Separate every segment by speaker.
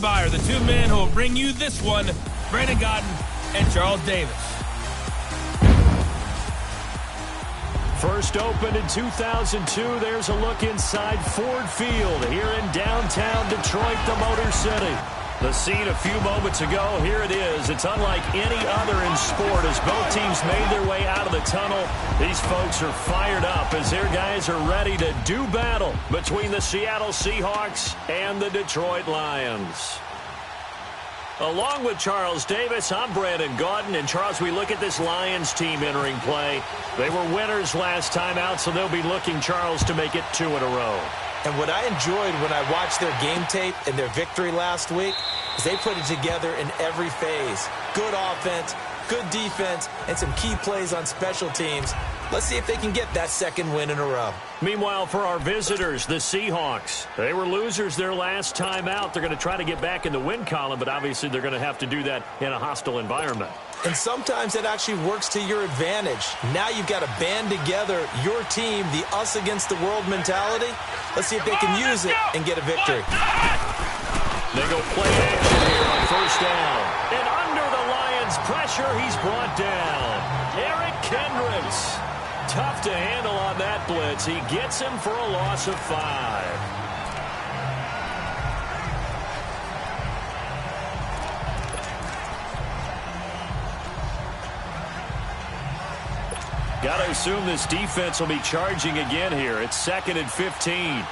Speaker 1: by are the two men who will bring you this one, Brandon Gaudin and Charles Davis.
Speaker 2: First opened in 2002, there's a look inside Ford Field here in downtown Detroit, the Motor City. The scene a few moments ago, here it is. It's unlike any other in sport as both teams made their way out of the tunnel. These folks are fired up as their guys are ready to do battle between the Seattle Seahawks and the Detroit Lions. Along with Charles Davis, I'm Brandon Gaudin. And Charles, we look at this Lions team entering play. They were winners last time out, so they'll be looking, Charles, to make it 2 in a row.
Speaker 3: And what I enjoyed when I watched their game tape and their victory last week is they put it together in every phase. Good offense, good defense, and some key plays on special teams. Let's see if they can get that second win in a row.
Speaker 2: Meanwhile, for our visitors, the Seahawks, they were losers their last time out. They're going to try to get back in the win column, but obviously they're going to have to do that in a hostile environment.
Speaker 3: And sometimes that actually works to your advantage. Now you've got to band together your team, the us against the world mentality. Let's see if they can use it and get a victory.
Speaker 2: They go play action here on first down. And under the Lions' pressure, he's brought down. Eric Kendricks. Tough to handle on that blitz. He gets him for a loss of 5. Got to assume this defense will be charging again here. It's 2nd and 15.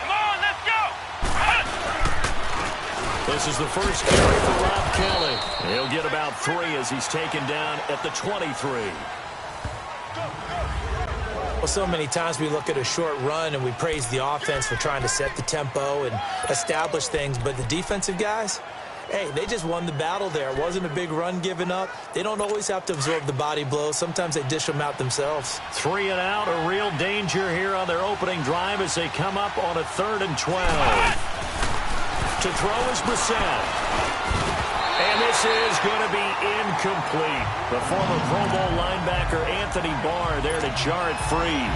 Speaker 4: Come on, let's go!
Speaker 2: This is the first carry for Rob Kelly. He'll get about 3 as he's taken down at the 23.
Speaker 3: Well, so many times we look at a short run and we praise the offense for trying to set the tempo and establish things, but the defensive guys, hey, they just won the battle there. It wasn't a big run given up. They don't always have to absorb the body blows. Sometimes they dish them out themselves.
Speaker 2: 3 and out, a real danger here on their opening drive as they come up on a 3rd and 12. To throw is Brissett. And this is going to be incomplete. The former Pro Bowl linebacker Anthony Barr there to jar it free.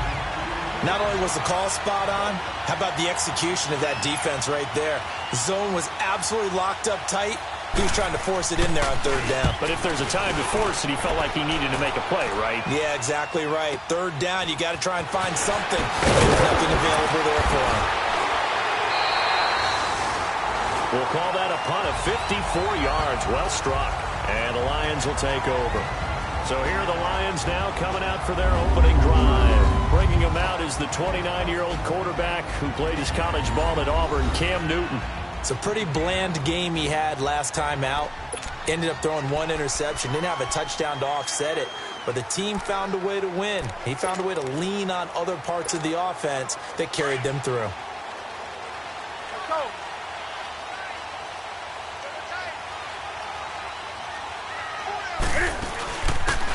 Speaker 3: Not only was the call spot on, how about the execution of that defense right there? The zone was absolutely locked up tight. He was trying to force it in there on 3rd down.
Speaker 2: But if there's a time to force it, he felt like he needed to make a play, right?
Speaker 3: Yeah, exactly right. 3rd down, you got to try and find something. There's nothing available there for him.
Speaker 2: We'll call that a punt of 54 yards. Well struck. And the Lions will take over. So here are the Lions now coming out for their opening drive. Bringing him out is the 29-year-old quarterback who played his college ball at Auburn, Cam Newton.
Speaker 3: It's a pretty bland game he had last time out. Ended up throwing 1 interception. Didn't have a touchdown to offset it. But the team found a way to win. He found a way to lean on other parts of the offense that carried them through.
Speaker 4: Let's go!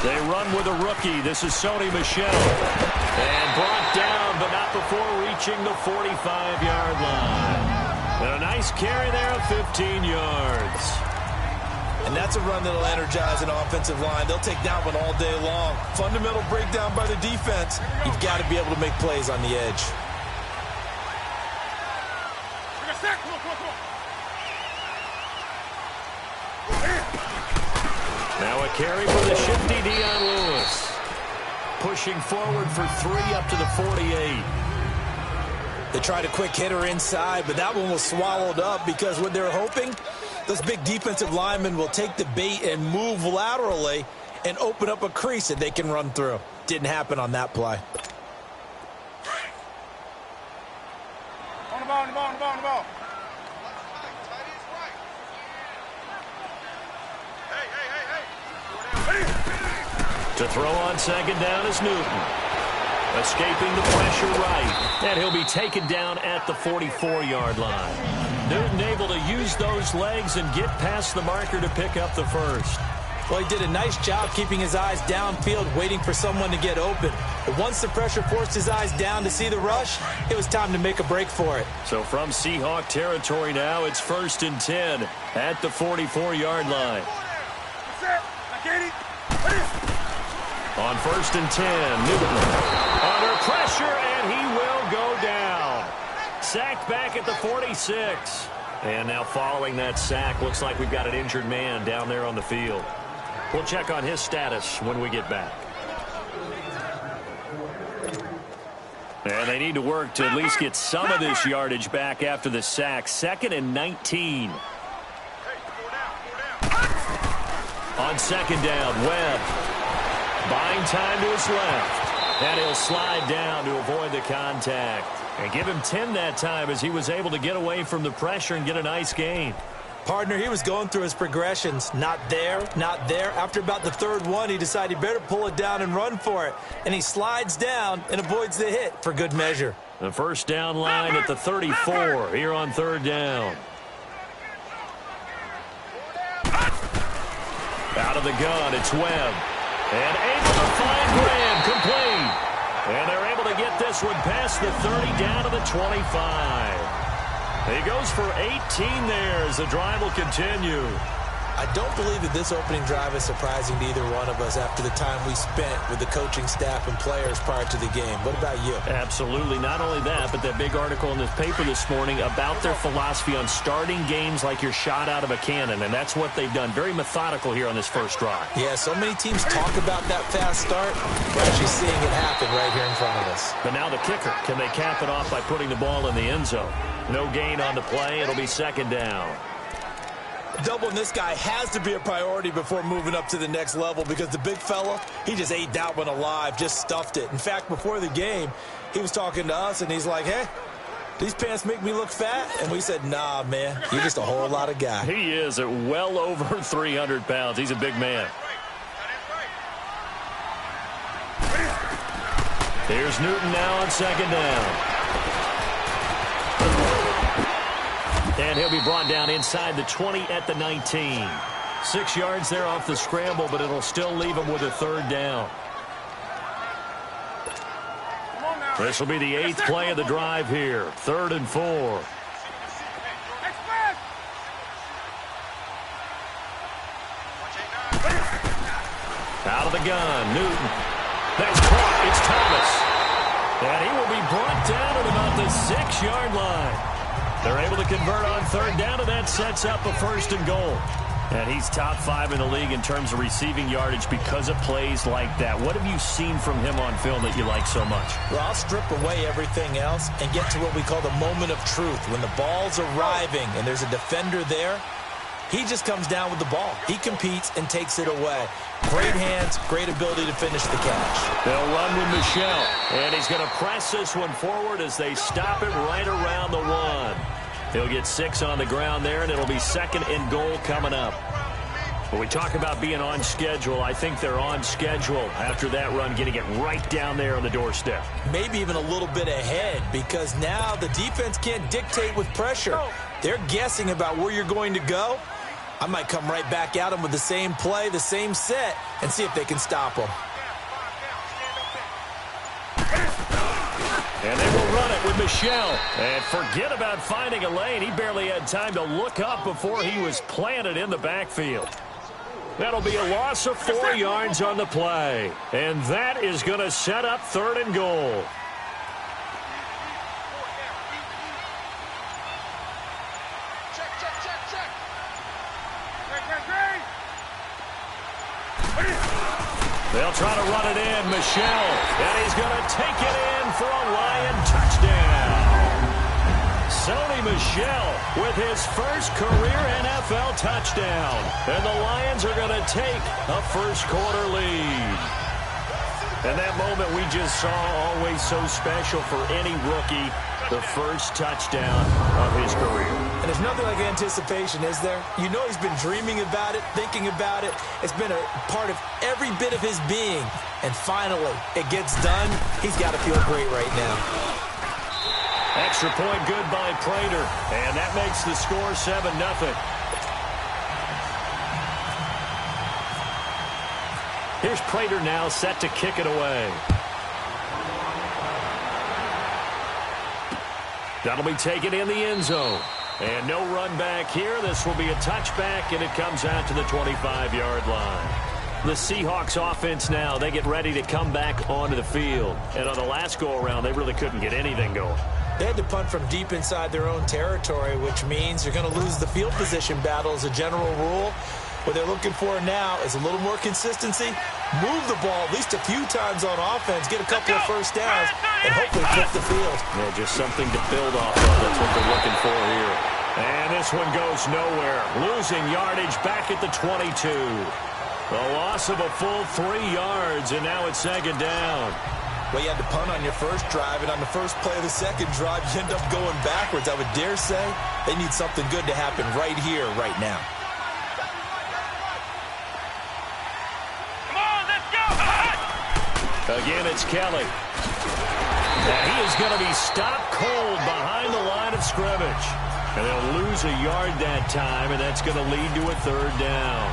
Speaker 2: They run with a rookie. This is Sony Michel. And brought down, but not before reaching the 45-yard line. And a nice carry there of 15 yards.
Speaker 3: And that's a run that'll energize an offensive line. They'll take that one all day long. Fundamental breakdown by the defense. You've got to be able to make plays on the edge.
Speaker 2: Now a carry for the shifty Dion Lewis. Pushing forward for 3 up to the 48.
Speaker 3: They tried a quick hitter inside, but that one was swallowed up because what they're hoping, those big defensive linemen will take the bait and move laterally and open up a crease that they can run through. Didn't happen on that play.
Speaker 4: On the ball, on the ball, on the ball, on the ball.
Speaker 2: To throw on 2nd down is Newton. Escaping the pressure right. And he'll be taken down at the 44-yard line. Newton able to use those legs and get past the marker to pick up the first.
Speaker 3: Well, he did a nice job keeping his eyes downfield, waiting for someone to get open. But once the pressure forced his eyes down to see the rush, it was time to make a break for it.
Speaker 2: So from Seahawk territory now, it's 1st and 10 at the 44-yard line. On 1st and 10, Newton under pressure, and he will go down. sacked back at the 46. And now following that sack, looks like we've got an injured man down there on the field. We'll check on his status when we get back. And they need to work to at least get some of this yardage back after the sack. 2nd and 19. On 2nd down, Webb buying time to his left. And he'll slide down to avoid the contact. And give him 10 that time as he was able to get away from the pressure and get a nice gain.
Speaker 3: Partner, he was going through his progressions. Not there, not there. After about the 3rd one, he decided he better pull it down and run for it. And he slides down and avoids the hit for good measure.
Speaker 2: The first down line at the 34 here on 3rd down. Out of the gun, it's Webb. And able to find Graham, complete. And they're able to get this one past the 30 down to the 25. He goes for 18 there as the drive will continue.
Speaker 3: I don't believe that this opening drive is surprising to either one of us after the time we spent with the coaching staff and players prior to the game. What about you?
Speaker 2: Absolutely. Not only that, but that big article in this paper this morning about their philosophy on starting games like you're shot out of a cannon, and that's what they've done. Very methodical here on this first drive.
Speaker 3: Yeah, so many teams talk about that fast start. We're actually seeing it happen right here in front of us.
Speaker 2: But now the kicker. Can they cap it off by putting the ball in the end zone? No gain on the play. It'll be 2nd down.
Speaker 3: Doubling this guy has to be a priority before moving up to the next level because the big fella, he just ate that one alive, just stuffed it. In fact, before the game, he was talking to us, and he's like, hey, these pants make me look fat? And we said, nah, man, you're just a whole lot of guy.
Speaker 2: He is at well over 300 pounds. He's a big man. Here's Newton now on 2nd down. And he'll be brought down inside the 20 at the 19. 6 yards there off the scramble, but it'll still leave him with a 3rd down. This will be the 8th play of the drive here. 3rd and 4. Out of the gun, Newton. That's caught. It's Thomas. And he will be brought down at about the 6-yard line. They're able to convert on 3rd down, and that sets up a 1st and goal. And he's top 5 in the league in terms of receiving yardage because of plays like that. What have you seen from him on film that you like so much?
Speaker 3: Well, I'll strip away everything else and get to what we call the moment of truth. When the ball's arriving and there's a defender there, he just comes down with the ball. He competes and takes it away. Great hands, great ability to finish the catch.
Speaker 2: They'll run with Michelle, and he's going to press this one forward as they stop it right around the 1. He'll get 6 on the ground there, and it'll be 2nd and goal coming up. When we talk about being on schedule, I think they're on schedule after that run, getting it right down there on the doorstep.
Speaker 3: Maybe even a little bit ahead, because now the defense can't dictate with pressure. They're guessing about where you're going to go. I might come right back at them with the same play, the same set, and see if they can stop them.
Speaker 2: And they will run it with Michelle. And forget about finding a lane. He barely had time to look up before he was planted in the backfield. That'll be a loss of 4 yards on the play. And that is going to set up 3rd and goal. They'll try to run it in, Michelle, and he's going to take it in for a Lion touchdown. Sony Michel with his first career NFL touchdown, and the Lions are going to take a first-quarter lead. And that moment we just saw, always so special for any rookie, the first touchdown of his career.
Speaker 3: And there's nothing like anticipation, is there? You know he's been dreaming about it, thinking about it. It's been a part of every bit of his being. And finally, it gets done. He's got to feel great right now.
Speaker 2: Extra point good by Prater. And that makes the score 7-0. Here's Prater now set to kick it away. That'll be taken in the end zone. And no run back here. This will be a touchback, and it comes out to the 25-yard line. The Seahawks offense now, they get ready to come back onto the field. And on the last go-around, they really couldn't get anything going.
Speaker 3: They had to punt from deep inside their own territory, which means you're going to lose the field position battle as a general rule. What they're looking for now is a little more consistency, move the ball at least a few times on offense, get a couple of first downs, and hopefully flip the field.
Speaker 2: Yeah, just something to build off of. That's what they're looking for here. And this one goes nowhere. Losing yardage back at the 22. The loss of a full 3 yards, and now it's second down.
Speaker 3: Well, you had to punt on your first drive, and on the first play of the second drive, you end up going backwards. I would dare say they need something good to happen right here, right now.
Speaker 4: Come on, let's go!
Speaker 2: Again, it's Kelly. And he is going to be stopped cold behind the line of scrimmage. And they'll lose a yard that time, and that's going to lead to a third down.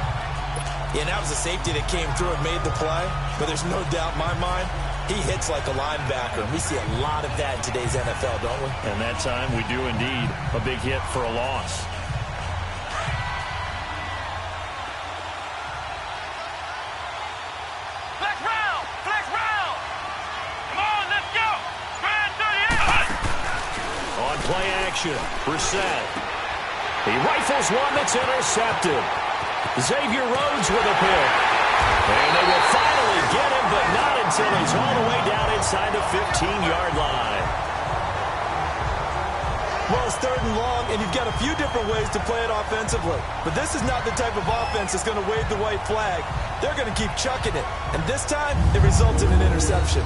Speaker 3: Yeah, and that was a safety that came through and made the play, but there's no doubt in my mind, he hits like a linebacker. We see a lot of that in today's NFL, don't we?
Speaker 2: And that time we do indeed. A big hit for a loss.
Speaker 4: Flex round! Flex round! Come on, let's go! Grand 38!
Speaker 2: On play action, Brissett. He rifles one that's intercepted. Xavier Rhodes with a pick. And they will finally get him, but not until he's all the way down inside the 15-yard line.
Speaker 3: Well, it's third and long, and you've got a few different ways to play it offensively. But this is not the type of offense that's going to wave the white flag. They're going to keep chucking it. And this time, it results in an interception.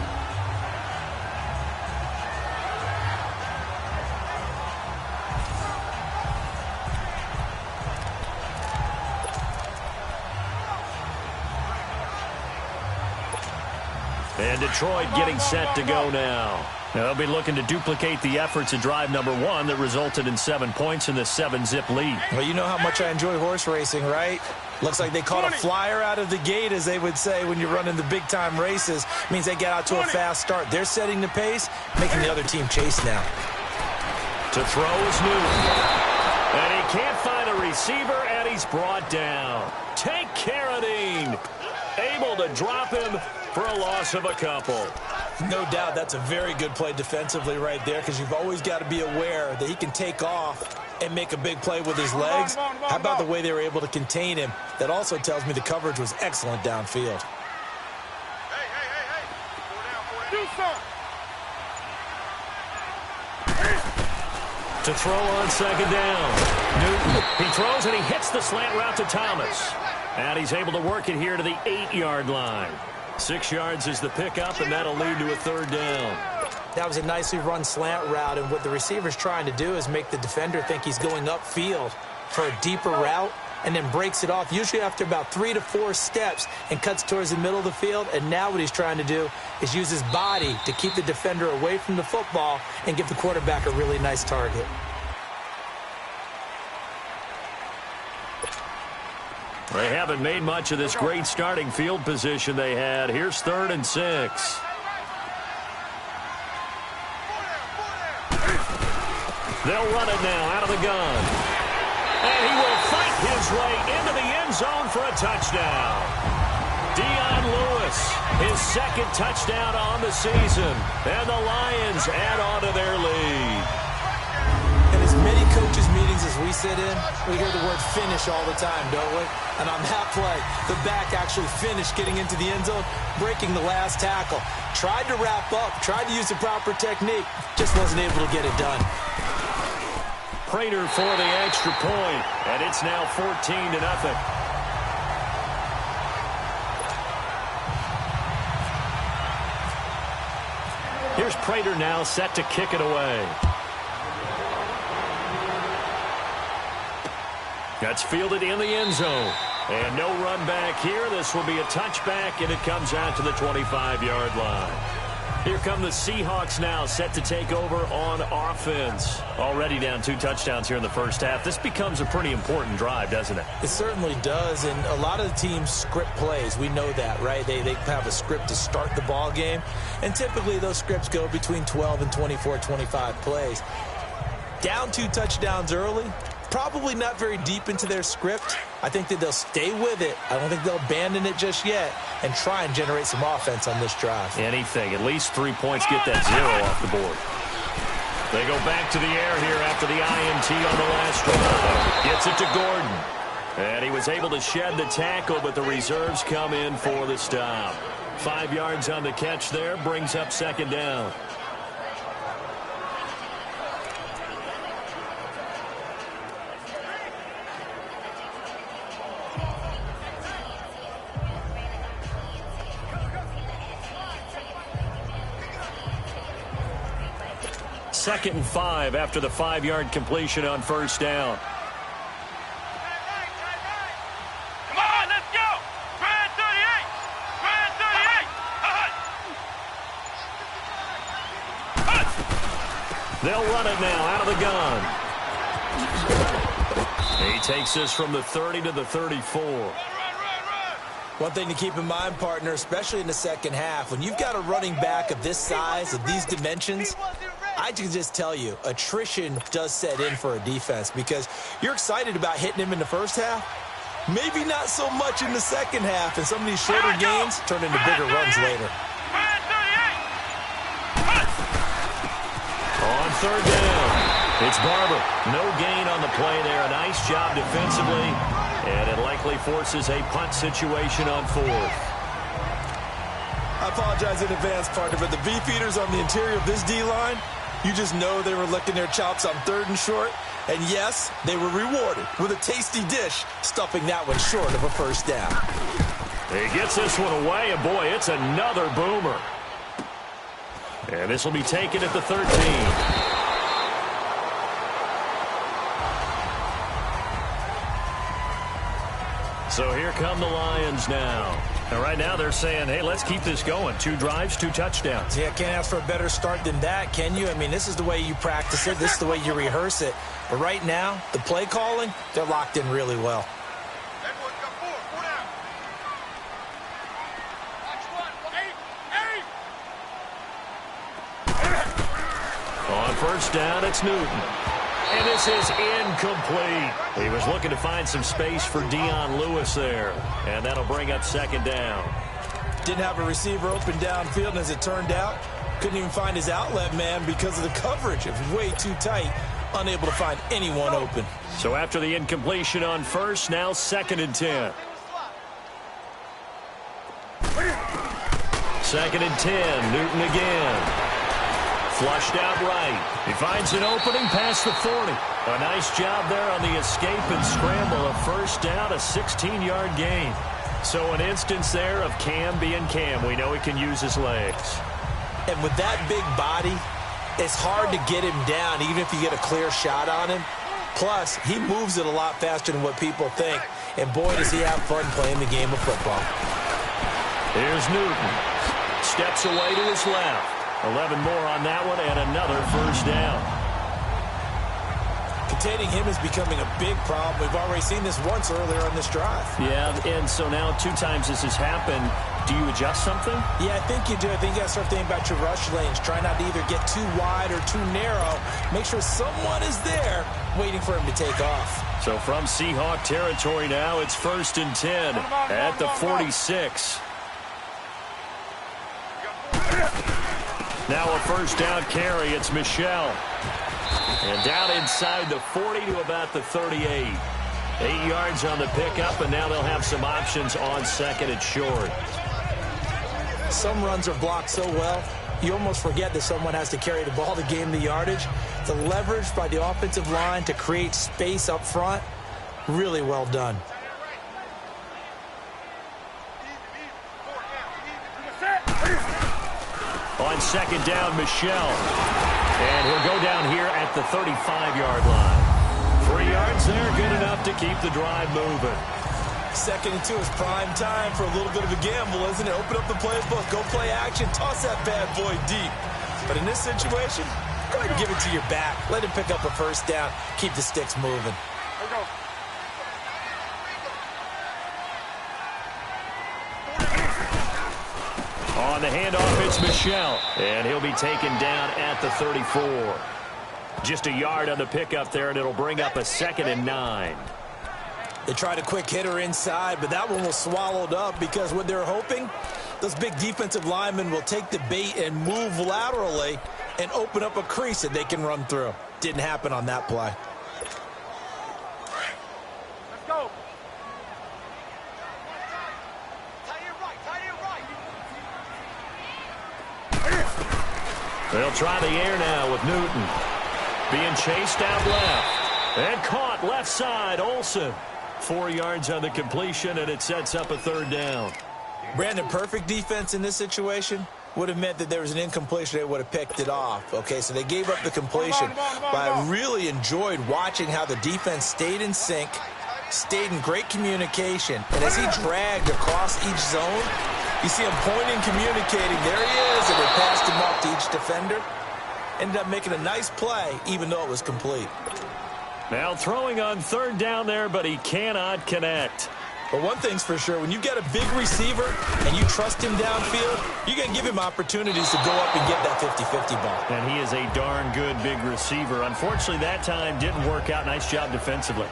Speaker 2: And Detroit getting set to go now. They'll be looking to duplicate the efforts of drive number 1 that resulted in 7 points in the 7-zip lead.
Speaker 3: Well, you know how much I enjoy horse racing, right? Looks like they caught a flyer out of the gate, as they would say when you're running the big-time races. It means they get out to a fast start. They're setting the pace, making the other team chase now.
Speaker 2: To throw is Newton. And he can't find a receiver, and he's brought down. Take Carradine. Able to drop him for a loss of a couple.
Speaker 3: No doubt that's a very good play defensively right there, because you've always got to be aware that he can take off and make a big play with his legs. How about the way they were able to contain him? That also tells me the coverage was excellent downfield.
Speaker 4: Hey. Do something.
Speaker 2: To throw on second down. Newton. He throws and he hits the slant route to Thomas. And he's able to work it here to the 8-yard line. 6 yards is the pickup, and that'll lead to a third down.
Speaker 3: That was a nicely run slant route, and what the receiver's trying to do is make the defender think he's going upfield for a deeper route, and then breaks it off, usually after about 3 to 4 steps, and cuts towards the middle of the field. And now what he's trying to do is use his body to keep the defender away from the football and give the quarterback a really nice target.
Speaker 2: They haven't made much of this great starting field position they had. Here's 3rd and 6. They'll run it now out of the gun. And he will fight his way into the end zone for a touchdown. Dion Lewis, his 2nd touchdown on the season. And the Lions add on to their lead.
Speaker 3: In as many coaches' meetings as we sit in, we hear the word finish all the time, don't we? And on that play, the back actually finished getting into the end zone, breaking the last tackle. Tried to wrap up, tried to use the proper technique, just wasn't able to get it done.
Speaker 2: Prater for the extra point, and it's now 14-0. Here's Prater now set to kick it away. That's fielded in the end zone. And no run back here. This will be a touchback, and it comes out to the 25-yard line. Here come the Seahawks now, set to take over on offense. Already down 2 touchdowns here in the first half. This becomes a pretty important drive, doesn't it?
Speaker 3: It certainly does, and a lot of the teams script plays. We know that, right? They have a script to start the ball game, and typically those scripts go between 12 and 24, 25 plays. Down 2 touchdowns early, probably not very deep into their script. I think that they'll stay with it. I don't think they'll abandon it just yet and try and generate some offense on this drive.
Speaker 2: Anything. At least 3 points, get that 0 off the board. They go back to the air here after the INT on the last drive. Gets it to Gordon. And he was able to shed the tackle, but the reserves come in for the stop. 5 yards on the catch there, brings up second down. Second and 5 after the 5-yard completion on first down.
Speaker 4: Come on, let's go! Grand 38! Grand 38!
Speaker 2: They'll run it now out of the gun. He takes this from the 30 to the 34.
Speaker 3: One thing to keep in mind, partner, especially in the second half, when you've got a running back of this size, of these dimensions, I can just tell you, attrition does set in for a defense because you're excited about hitting him in the first half. Maybe not so much in the second half, and some of these shorter gains turn into bigger runs later.
Speaker 2: On third down, it's Barber. No gain on the play there. A nice job defensively, and it likely forces a punt situation on fourth.
Speaker 3: I apologize in advance, partner, but the beefeaters on the interior of this D-line, you just know they were licking their chops on third and short. And yes, they were rewarded with a tasty dish, stuffing that one short of a first down.
Speaker 2: He gets this one away, and boy, it's another boomer. And this will be taken at the 13. So here come the Lions now. And right now they're saying, hey, let's keep this going. 2 drives, 2 touchdowns.
Speaker 3: Yeah, can't ask for a better start than that, can you? I mean, this is the way you practice it. This is the way you rehearse it. But right now, the play calling, they're locked in really well.
Speaker 2: On first down, it's Newton. And this is incomplete. He was looking to find some space for Dion Lewis there. And that'll bring up second down.
Speaker 3: Didn't have a receiver open downfield, and as it turned out, couldn't even find his outlet man because of the coverage. It was way too tight, unable to find anyone open.
Speaker 2: So after the incompletion on first, now second and 10. Second and 10, Newton again. Flushed out right. He finds an opening past the 40. A nice job there on the escape and scramble. A first down, a 16-yard gain. So an instance there of Cam being Cam. We know he can use his legs.
Speaker 3: And with that big body, it's hard to get him down, even if you get a clear shot on him. Plus, he moves it a lot faster than what people think. And boy, does he have fun playing the game of football.
Speaker 2: Here's Newton. Steps away to his left. 11 more on that one, and another first down.
Speaker 3: Containing him is becoming a big problem. We've already seen this once earlier on this drive.
Speaker 2: Yeah, and so now 2 times this has happened. Do you adjust something?
Speaker 3: Yeah, I think you do. I think you got to start thinking about your rush lanes. Try not to either get too wide or too narrow. Make sure someone is there waiting for him to take off. So
Speaker 2: from Seahawk territory now, it's first and 10 at the 46. Now a first down carry. It's Michel. And down inside the 40 to about the 38. 8 yards on the pickup, and now they'll have some options on second and short.
Speaker 3: Some runs are blocked so well, you almost forget that someone has to carry the ball to gain the yardage. The leverage by the offensive line to create space up front, really well done.
Speaker 2: On second down, Michel. And he'll go down here at the 35-yard line. 3 yards there, good enough to keep the drive moving.
Speaker 3: Second and 2 is prime time for a little bit of a gamble, isn't it? Open up the playbook, go play action, toss that bad boy deep. But in this situation, go ahead and give it to your back. Let him pick up a first down, keep the sticks moving.
Speaker 4: Here we go.
Speaker 2: On the handoff, it's Michel. And he'll be taken down at the 34. Just a yard on the pickup there, and it'll bring up a second and 9.
Speaker 3: They tried a quick hitter inside, but that one was swallowed up because what they're hoping, those big defensive linemen will take the bait and move laterally and open up a crease that they can run through. Didn't happen on that play.
Speaker 4: Let's go. Tie it right.
Speaker 2: They'll try the air now with Newton. Being chased out left. And caught left side, Olsen. 4 yards on the completion, and it sets up a third down.
Speaker 3: Brandon, perfect defense in this situation would have meant that there was an incompletion. They would have picked it off. Okay, so they gave up the completion. But I really enjoyed watching how the defense stayed in sync, stayed in great communication. And as he dragged across each zone, you see him pointing, communicating. There he is, and they passed him off to each defender. Ended up making a nice play, even though it was complete.
Speaker 2: Now throwing on third down there, but he cannot connect.
Speaker 3: But one thing's for sure, when you get a big receiver and you trust him downfield, you're going to give him opportunities to go up and get that 50-50 ball.
Speaker 2: And he is a darn good big receiver. Unfortunately, that time didn't work out. Nice job defensively.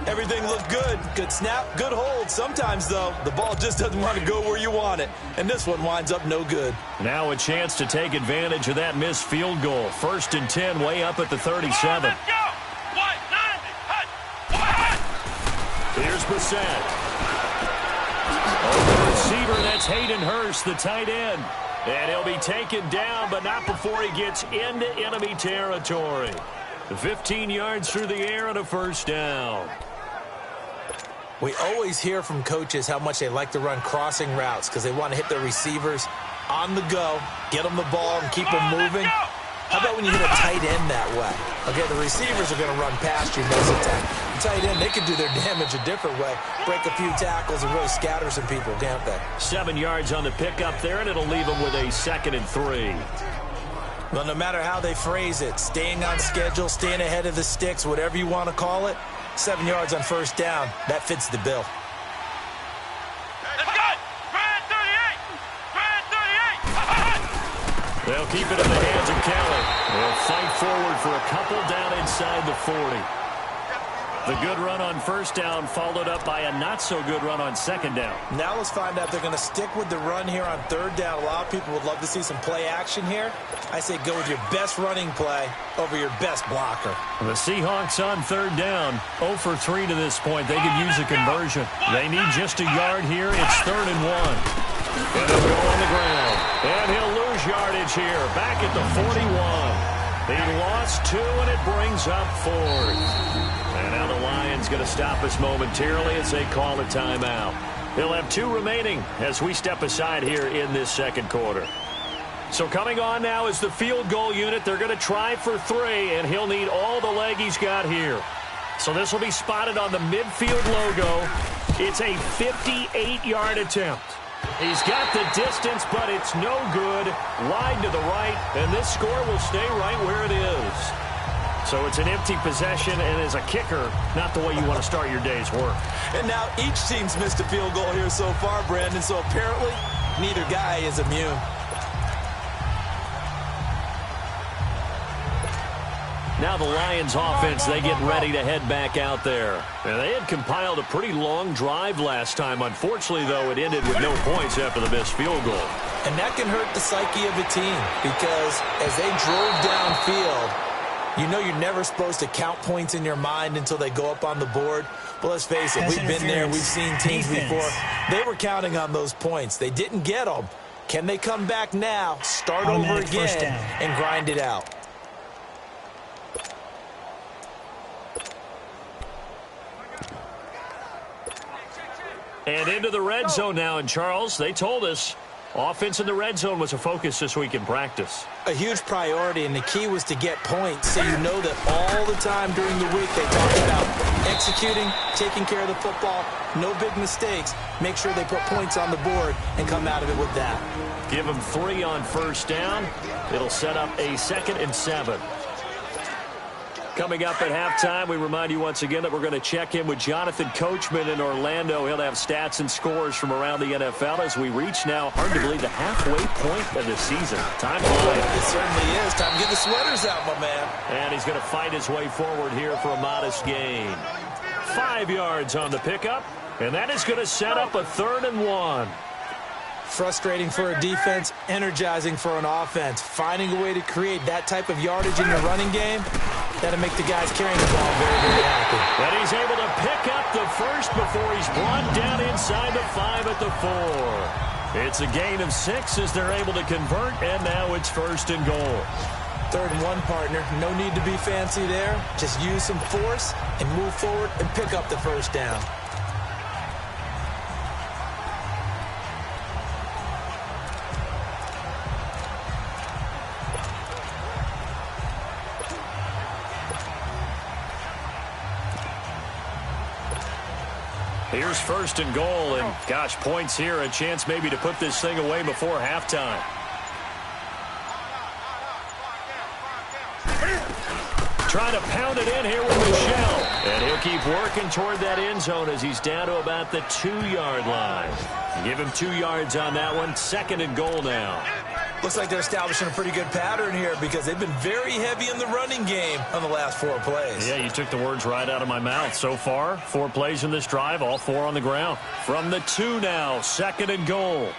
Speaker 3: Everything looked good. Good snap, good hold. Sometimes, though, the ball just doesn't want to go where you want it. And this one winds up no good.
Speaker 2: Now a chance to take advantage of that missed field goal. 1st and 10, way up at the 37. Here's Brissett. Over receiver, that's Hayden Hurst, the tight end. And he'll be taken down, but not before he gets into enemy territory. 15 yards through the air and a first down.
Speaker 3: We always hear from coaches how much they like to run crossing routes because they want to hit their receivers on the go, get them the ball, and keep them moving. How about when you hit a tight end that way? Okay, the receivers are going to run past you most of the time. The tight end, they can do their damage a different way, break a few tackles and really scatter some people, can't they?
Speaker 2: 7 yards on the pickup there, and it'll leave them with a 2nd and 3.
Speaker 3: Well, no matter how they phrase it, staying on schedule, staying ahead of the sticks, whatever you want to call it, 7 yards on first down, that fits the bill.
Speaker 2: They'll keep it in the hands of Kelly. They'll fight forward for a couple down inside the 40. The good run on first down followed up by a not-so-good run on second down. Now
Speaker 3: let's find out if they're going to stick with the run here on third down. A lot of people would love to see some play action here. I say go with your best running play over your best blocker.
Speaker 2: The Seahawks on third down, 0 for 3 to this point. They could use a conversion. They need just a yard here. It's 3rd and 1. And he'll go on the ground. And he'll lose yardage here. Back at the 41. He lost 2, and it brings up 4th. And now the Lions going to stop us momentarily as they call a timeout. He'll have 2 remaining as we step aside here in this second quarter. So coming on now is the field goal unit. They're going to try for 3, and he'll need all the leg he's got here. So this will be spotted on the midfield logo. It's a 58-yard attempt. He's got the distance, but it's no good. Wide to the right, and this score will stay right where it is. So it's an empty possession, and as a kicker, not the way you want to start your day's work.
Speaker 3: And now each team's missed a field goal here so far, Brandon, so apparently neither guy is immune.
Speaker 2: Now the Lions offense, they get ready to head back out there. And they had compiled a pretty long drive last time. Unfortunately, though, it ended with no points after the missed field goal.
Speaker 3: And that can hurt the psyche of a team because as they drove downfield, you know you're never supposed to count points in your mind until they go up on the board. But let's face it, we've been there, we've seen teams before. They were counting on those points. They didn't get them. Can they come back now, start over again, and grind it out?
Speaker 2: And into the red zone now. And, Charles, they told us offense in the red zone was a focus this week in practice.
Speaker 3: A huge priority, and the key was to get points. So you know that all the time during the week they talk about executing, taking care of the football, no big mistakes. Make sure they put points on the board and come out of it with that.
Speaker 2: Give them 3 on first down. It'll set up a 2nd and 7. Coming up at halftime, we remind you once again that we're going to check in with Jonathan Coachman in Orlando. He'll have stats and scores from around the NFL as we reach now, hard to believe, the halfway point of the season. Time to play.
Speaker 3: It certainly is. Time to get the sweaters out, my man.
Speaker 2: And he's going to fight his way forward here for a modest gain. 5 yards on the pickup, and that is going to set up a 3rd and 1.
Speaker 3: Frustrating for a defense, energizing for an offense. Finding a way to create that type of yardage in your running game, that'll make the guys carrying the ball very, very happy.
Speaker 2: But he's able to pick up the first before he's brought down inside the 5 at the 4. It's a gain of 6 as they're able to convert, and now it's 1st and goal.
Speaker 3: 3rd and 1, partner. No need to be fancy there. Just use some force and move forward and pick up the first down.
Speaker 2: Here's 1st and goal, and gosh, points here, a chance maybe to put this thing away before halftime. Trying to pound it in here with Michel. And he'll keep working toward that end zone as he's down to about the 2-yard line. Give him 2 yards on that one. 2nd and goal now.
Speaker 3: Looks like they're establishing a pretty good pattern here because they've been very heavy in the running game on the last 4 plays.
Speaker 2: Yeah, you took the words right out of my mouth. So far, 4 plays in this drive, all 4 on the ground. From the 2 now, 2nd and goal.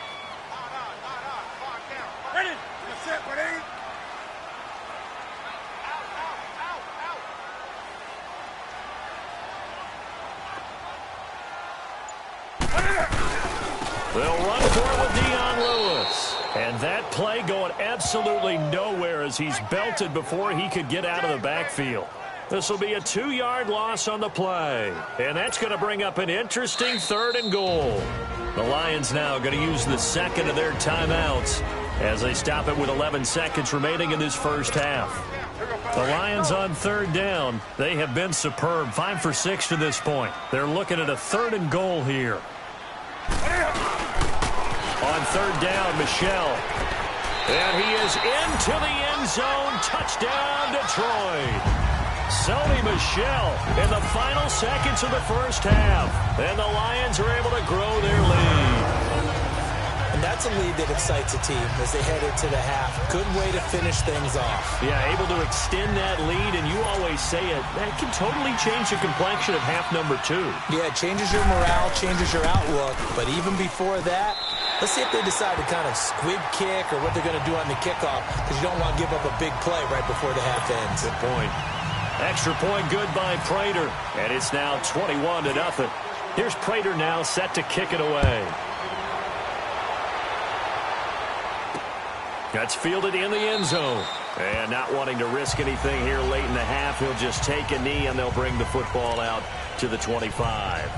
Speaker 2: They'll run for it with Dion Lewis. And that play going absolutely nowhere as he's belted before he could get out of the backfield. This will be a 2-yard loss on the play. And that's going to bring up an interesting 3rd and goal. The Lions now going to use the 2nd of their timeouts as they stop it with 11 seconds remaining in this first half. The Lions on 3rd down. They have been superb. 5 for 6 to this point. They're looking at a 3rd and goal here. On 3rd down, Michel. And he is into the end zone. Touchdown, Detroit. Sony Michel in the final seconds of the first half. And the Lions are able to grow their lead.
Speaker 3: And that's a lead that excites a team as they head into the half. Good way to finish things off.
Speaker 2: Yeah, able to extend that lead, and you always say it, that can totally change the complexion of half number 2.
Speaker 3: Yeah, it changes your morale, changes your outlook. But even before that, let's see if they decide to kind of squib kick or what they're going to do on the kickoff, because you don't want to give up a big play right before the half ends.
Speaker 2: Good point. Extra point good by Prater, and it's now 21-0. Here's Prater now set to kick it away. That's fielded in the end zone. And not wanting to risk anything here late in the half, he'll just take a knee, and they'll bring the football out to the 25.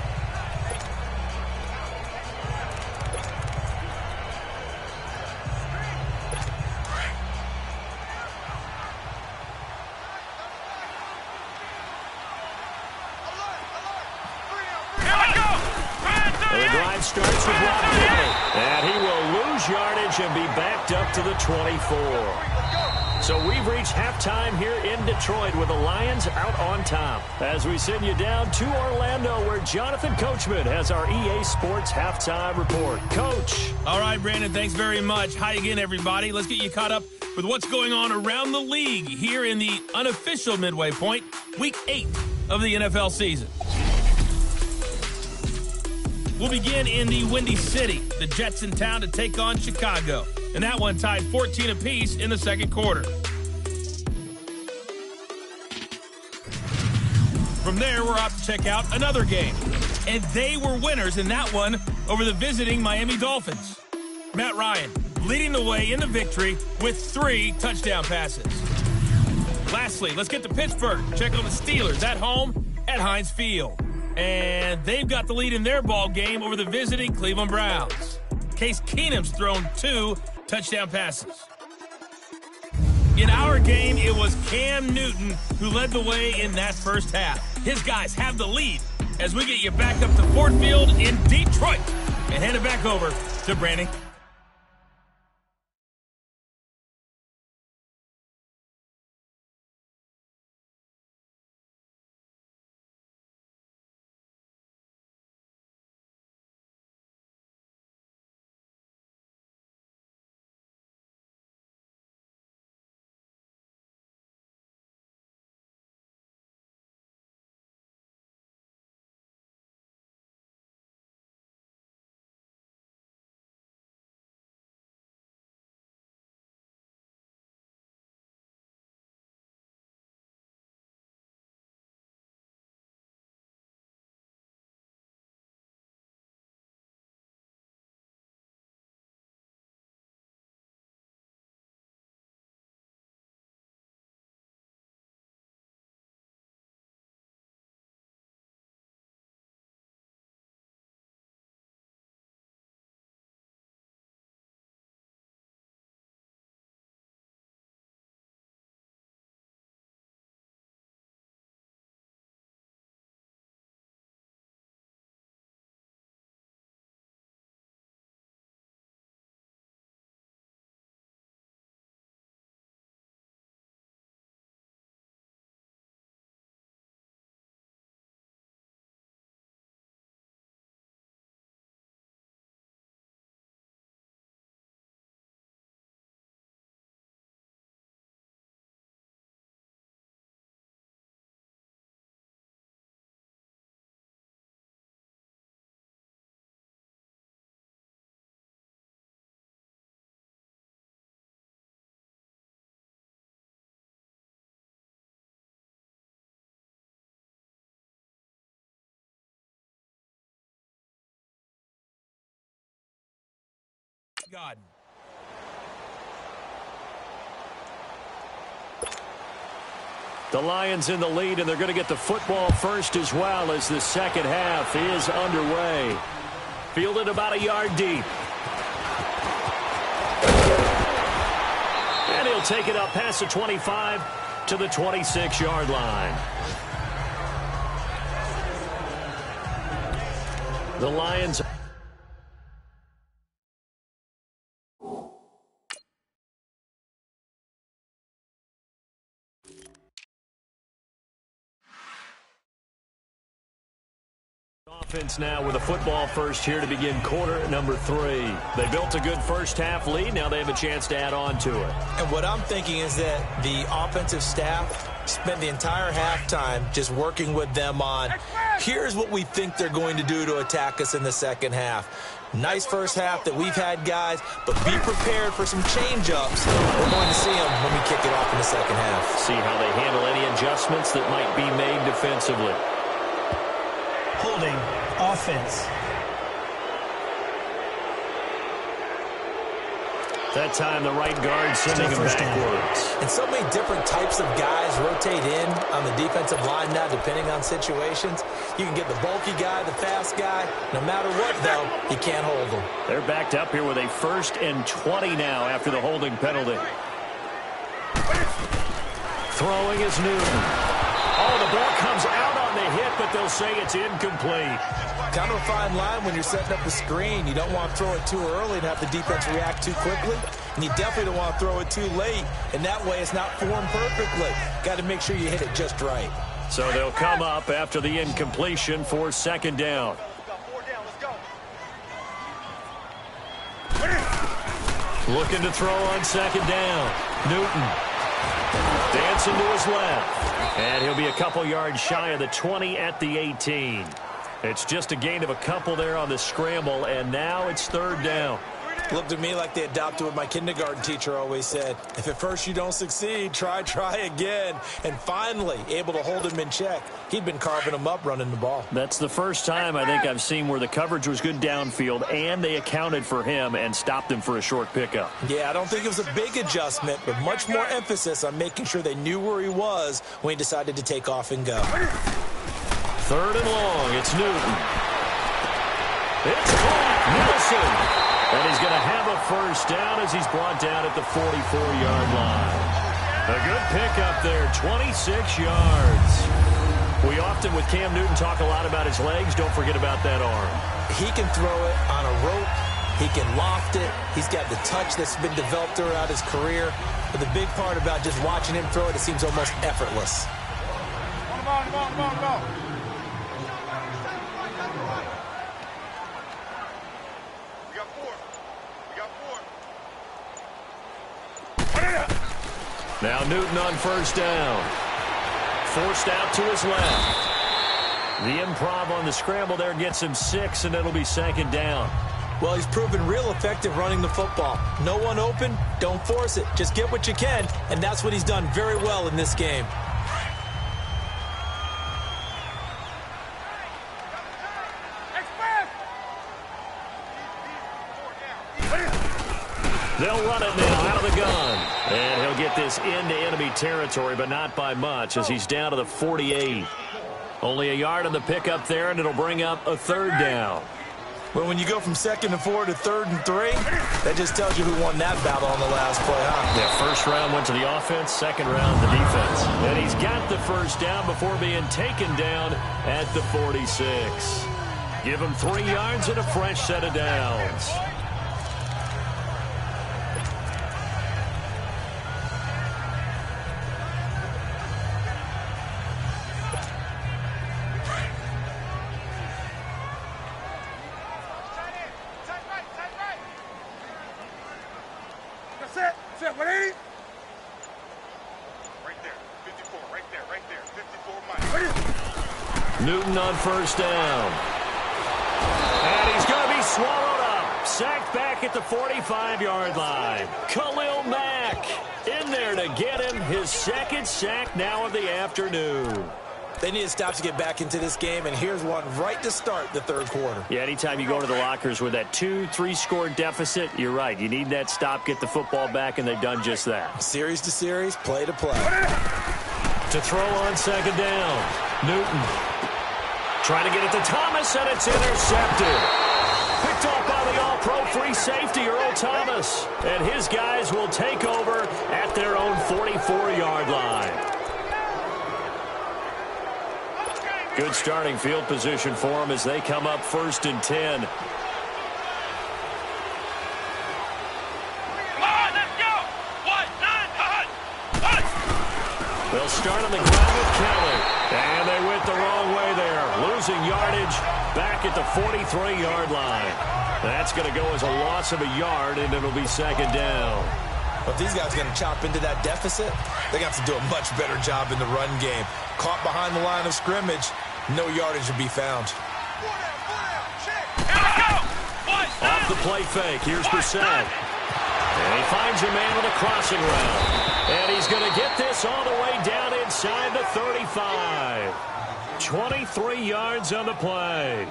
Speaker 2: Starts with Rob Kelly, and he will lose yardage and be backed up to the 24. So we've reached halftime here in Detroit with the Lions out on top. As we send you down to Orlando, where Jonathan Coachman has our EA Sports halftime report. Coach.
Speaker 1: All right, Brandon, thanks very much. Hi again, everybody. Let's get you caught up with what's going on around the league here in the unofficial midway point, Week 8 of the NFL season. We'll begin in the Windy City. The Jets in town to take on Chicago. And that one tied 14 apiece in the second quarter. From there, we're off to check out another game. And they were winners in that one over the visiting Miami Dolphins. Matt Ryan leading the way in the victory with 3 touchdown passes. Lastly, let's get to Pittsburgh. Check on the Steelers at home at Heinz Field. And they've got the lead in their ball game over the visiting Cleveland Browns. Case Keenum's thrown 2 touchdown passes. In our game, it was Cam Newton who led the way in that first half. His guys have the lead as we get you back up to Ford Field in Detroit and hand it back over to Brandon. Godden.
Speaker 2: The Lions in the lead, and they're going to get the football first as well as the second half is underway. Fielded about a yard deep. And he'll take it up past the 25 to the 26-yard line. The Lions... Offense now with a football first here to begin quarter number 3. They built a good first half lead. Now they have a chance to add on to it.
Speaker 3: And what I'm thinking is that the offensive staff spent the entire halftime just working with them on, here's what we think they're going to do to attack us in the second half. Nice first half that we've had, guys, but be prepared for some change-ups. We're going to see them when we kick it off in the second half.
Speaker 2: See how they handle any adjustments that might be made defensively.
Speaker 5: Holding offense.
Speaker 2: That time the right guard sending him backwards.
Speaker 3: And so many different types of guys rotate in on the defensive line now depending on situations. You can get the bulky guy, the fast guy. No matter what, though, you can't hold them.
Speaker 2: They're backed up here with a 1st and 20 now after the holding penalty. Throwing is Newton. Oh, the ball comes out on the hit, but they'll say it's incomplete.
Speaker 3: Kind of a fine line when you're setting up the screen. You don't want to throw it too early and have the defense react too quickly. And you definitely don't want to throw it too late. And that way it's not formed perfectly. Got to make sure you hit it just right.
Speaker 2: So they'll come up after the incompletion for 2nd down. Looking to throw on 2nd down. Newton. Dancing to his left. And he'll be a couple yards shy of the 20 at the 18. It's just a gain of a couple there on the scramble, and now it's 3rd down.
Speaker 3: Looked to me like they adopted what my kindergarten teacher always said. If at first you don't succeed, try again. And finally, able to hold him in check. He'd been carving him up running the ball.
Speaker 2: That's the first time I think I've seen where the coverage was good downfield, and they accounted for him and stopped him for a short pickup.
Speaker 3: Yeah, I don't think it was a big adjustment, but much more emphasis on making sure they knew where he was when he decided to take off and go.
Speaker 2: 3rd and long, it's Newton. It's caught, Nelson. And he's going to have a 1st down as he's brought down at the 44-yard line. A good pickup there, 26 yards. We often, with Cam Newton, talk a lot about his legs. Don't forget about that arm.
Speaker 3: He can throw it on a rope. He can loft it. He's got the touch that's been developed throughout his career. But the big part about just watching him throw it, it seems almost effortless.
Speaker 4: Come on.
Speaker 2: Now Newton on 1st down. Forced out to his left. The improv on the scramble there gets him 6, and it'll be 2nd down.
Speaker 3: Well, he's proven real effective running the football. No one open, don't force it. Just get what you can, and that's what he's done very well in this game.
Speaker 2: They'll run it now out of the gun. And he'll get this into enemy territory, but not by much as he's down to the 48. Only a yard on the pickup there, and it'll bring up a 3rd down.
Speaker 3: Well, when you go from 2nd and 4 to 3rd and 3, that just tells you who won that battle on the last play, huh?
Speaker 2: Yeah, 1st round went to the offense, 2nd round the defense. And he's got the 1st down before being taken down at the 46. Give him 3 yards and a fresh set of downs.
Speaker 4: Set, 180. Right there, 54, right there, 54 miles.
Speaker 2: Newton on 1st down. And he's going to be swallowed up. Sacked back at the 45-yard line. Khalil Mack in there to get him his 2nd sack now of the afternoon.
Speaker 3: They need to stop to get back into this game, and here's one right to start the third quarter.
Speaker 2: Yeah, anytime you go to the lockers with that 2-3 score deficit, you're right. You need that stop, get the football back, and they've done just that.
Speaker 3: Series to series, play to play.
Speaker 2: To throw on second down, Newton. Trying to get it to Thomas, and it's intercepted. Picked off by the all-pro free safety, Earl Thomas. And his guys will take over at their own 44-yard line. Good starting field position for them as they come up 1st and 10.
Speaker 4: Come on, let's go! What? None!
Speaker 2: They'll start on the ground with Kelly. And they went the wrong way there. Losing yardage back at the 43-yard line. That's going to go as a loss of a yard, and it'll be second down.
Speaker 3: Well, if these guys are going to chop into that deficit, they're going to have to do a much better job in the run game. Caught behind the line of scrimmage, no yardage to be found.
Speaker 4: Here we go! What?
Speaker 2: Off the play fake, here's Brissett. And he finds a man on the crossing route. And he's going to get this all the way down inside the 35. 23 yards on the play.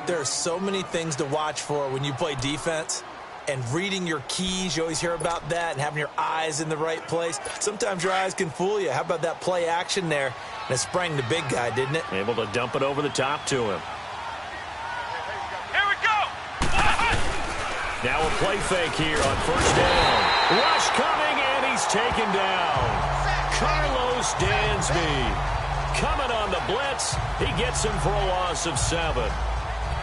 Speaker 3: There are so many things to watch for when you play defense. And reading your keys, you always hear about that, and having your eyes in the right place. Sometimes your eyes can fool you. How about that play action there? And it sprang the big guy, didn't it?
Speaker 2: Able to dump it over the top to him.
Speaker 4: Here we go!
Speaker 2: Now a play fake here on 1st down. Rush coming, and he's taken down. Carlos Dansby coming on the blitz. He gets him for a loss of 7.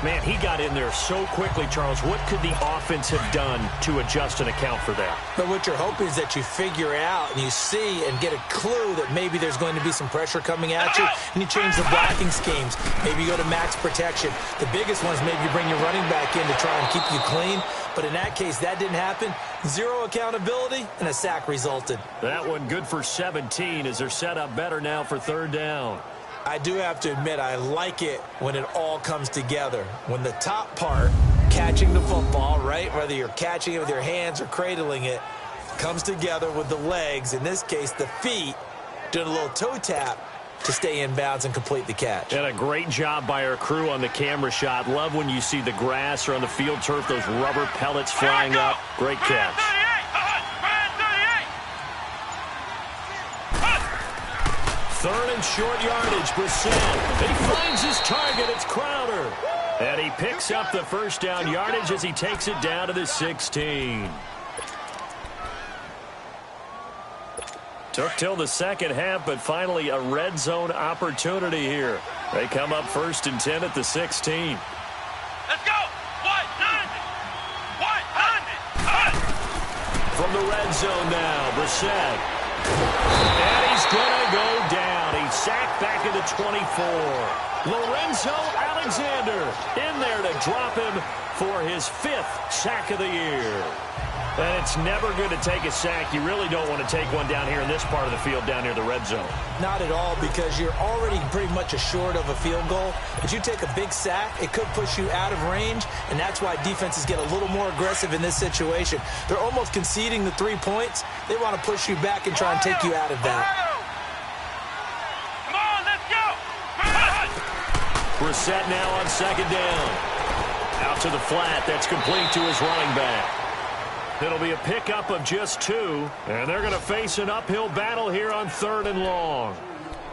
Speaker 2: Man, he got in there so quickly, Charles. What could the offense have done to adjust and account for that?
Speaker 3: But what you're hoping is that you figure out and you see and get a clue that maybe there's going to be some pressure coming at you, and you change the blocking schemes. Maybe you go to max protection. The biggest one is maybe you bring your running back in to try and keep you clean. But in that case, that didn't happen. 0 accountability, and a sack resulted.
Speaker 2: That one good for 17 as they're set up better now for 3rd down.
Speaker 3: I do have to admit, I like it when it all comes together. When the top part, catching the football, right, whether you're catching it with your hands or cradling it, comes together with the legs, in this case the feet, doing a little toe tap to stay in bounds and complete the catch.
Speaker 2: And a great job by our crew on the camera shot. Love when you see the grass or on the field turf, those rubber pellets flying up. Great catch. 3rd and short yardage, Brissett. He finds his target, it's Crowder. And he picks up the 1st down yardage as he takes it down to the 16. Took till the second half, but finally a red zone opportunity here. They come up 1st and 10 at the 16.
Speaker 4: Let's go! What?
Speaker 2: From the red zone now, Brissett. And he's going to go down. He's sacked back at the 24. Lorenzo Alexander in there to drop him for his 5th sack of the year. And it's never good to take a sack. You really don't want to take one down here in this part of the field down near the red zone.
Speaker 3: Not at all, because you're already pretty much assured of a field goal. But you take a big sack, it could push you out of range, and that's why defenses get a little more aggressive in this situation. They're almost conceding the 3 points. They want to push you back and try and take you out of that.
Speaker 4: Come on, let's go!
Speaker 2: Brissett now on 2nd down. Out to the flat. That's complete to his running back. It'll be a pickup of just 2, and they're going to face an uphill battle here on 3rd and long.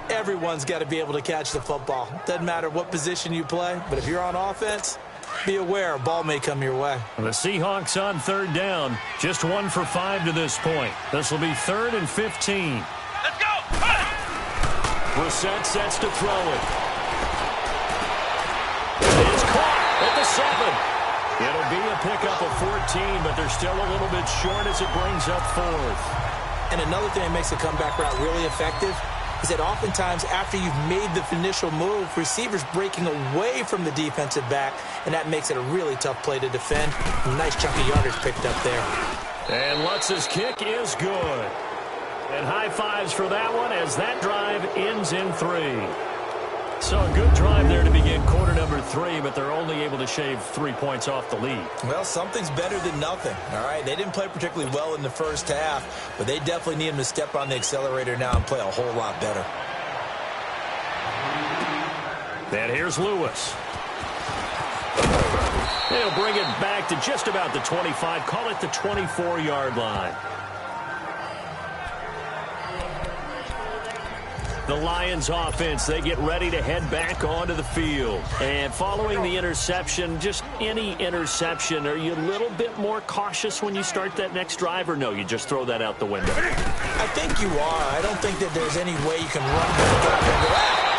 Speaker 3: Everyone's got to be able to catch the football. Doesn't matter what position you play, but if you're on offense, be aware a ball may come your way.
Speaker 2: The Seahawks on 3rd down, just 1 for 5 to this point. This will be 3rd and 15.
Speaker 4: Let's go!
Speaker 2: Brissett sets to throw it. It is caught at the 7. It'll be a pickup of 14, but they're still a little bit short as it brings up 4th.
Speaker 3: And another thing that makes the comeback route really effective is that oftentimes after you've made the initial move, receivers breaking away from the defensive back, and that makes it a really tough play to defend. A nice chunk of yardage picked up there.
Speaker 2: And Lutz's kick is good. And high fives for that one as that drive ends in 3. So a good drive there to begin quarter number 3, but they're only able to shave 3 points off the lead.
Speaker 3: Well, something's better than nothing, all right? They didn't play particularly well in the first half, but they definitely need him to step on the accelerator now and play a whole lot better.
Speaker 2: And here's Lewis. They'll bring it back to just about the 25. Call it the 24-yard line. The Lions offense, they get ready to head back onto the field. And following the interception, just any interception, are you a little bit more cautious when you start that next drive, or no, you just throw that out the window?
Speaker 3: I think you are. I don't think that there's any way you can run with the drive and go,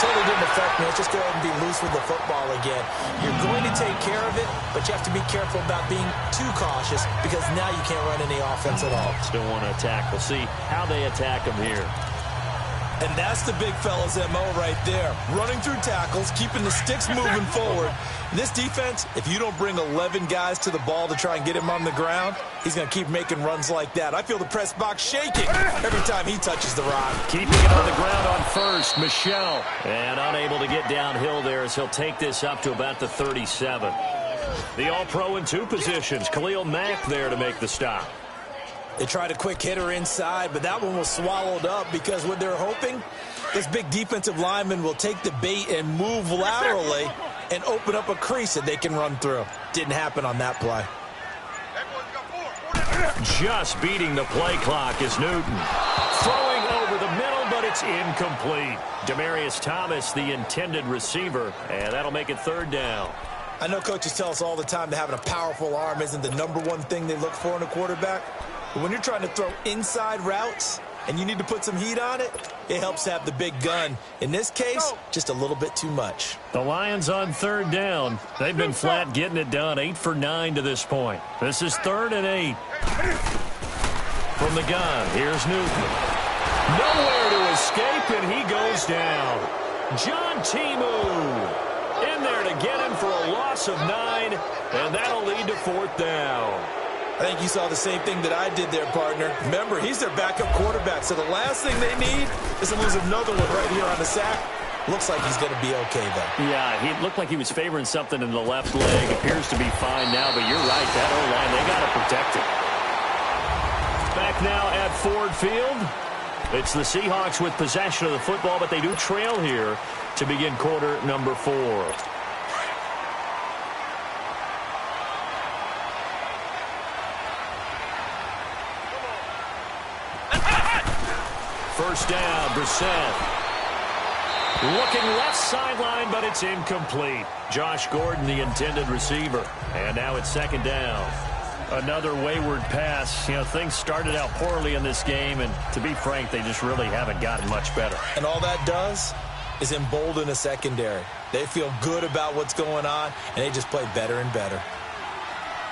Speaker 3: totally didn't affect me. Let's just go ahead and be loose with the football again. You're going to take care of it, but you have to be careful about being too cautious because now you can't run any offense at all.
Speaker 2: Still want to attack. We'll see how they attack them here.
Speaker 3: And that's the big fella's MO right there. Running through tackles, keeping the sticks moving forward. And this defense, if you don't bring 11 guys to the ball to try and get him on the ground, he's going to keep making runs like that. I feel the press box shaking every time he touches the rock.
Speaker 2: Keeping it on the ground on first, Michelle. And unable to get downhill there as he'll take this up to about the 37. The All-Pro in two positions. Khalil Mack there to make the stop.
Speaker 3: They tried a quick hitter inside, but that one was swallowed up because what they're hoping, this big defensive lineman will take the bait and move laterally and open up a crease that they can run through. Didn't happen on that play.
Speaker 2: Just beating the play clock is Newton. Throwing over the middle, but it's incomplete. Demaryius Thomas, the intended receiver, and that'll make it third down.
Speaker 3: I know coaches tell us all the time that having a powerful arm isn't the #1 thing they look for in a quarterback. But when you're trying to throw inside routes and you need to put some heat on it, it helps to have the big gun. In this case, just a little bit too much.
Speaker 2: The Lions on third down. They've been flat getting it done, 8 for 9 to this point. This is 3rd and 8. From the gun, here's Newton. Nowhere to escape, and he goes down. John Timu in there to get him for a loss of 9, and that'll lead to 4th down.
Speaker 3: I think you saw the same thing that I did there, partner. Remember, he's their backup quarterback, so the last thing they need is to lose another one right here on the sack. Looks like he's going to be okay, though.
Speaker 2: Yeah, he looked like he was favoring something in the left leg. Appears to be fine now, but you're right. That O-line, they got to protect it. Back now at Ford Field. It's the Seahawks with possession of the football, but they do trail here to begin quarter number 4. First down, Brissett. Looking left sideline, but it's incomplete. Josh Gordon, the intended receiver. And now it's 2nd down. Another wayward pass. You know, things started out poorly in this game, and to be frank, they just really haven't gotten much better.
Speaker 3: And all that does is embolden a secondary. They feel good about what's going on, and they just play better and better.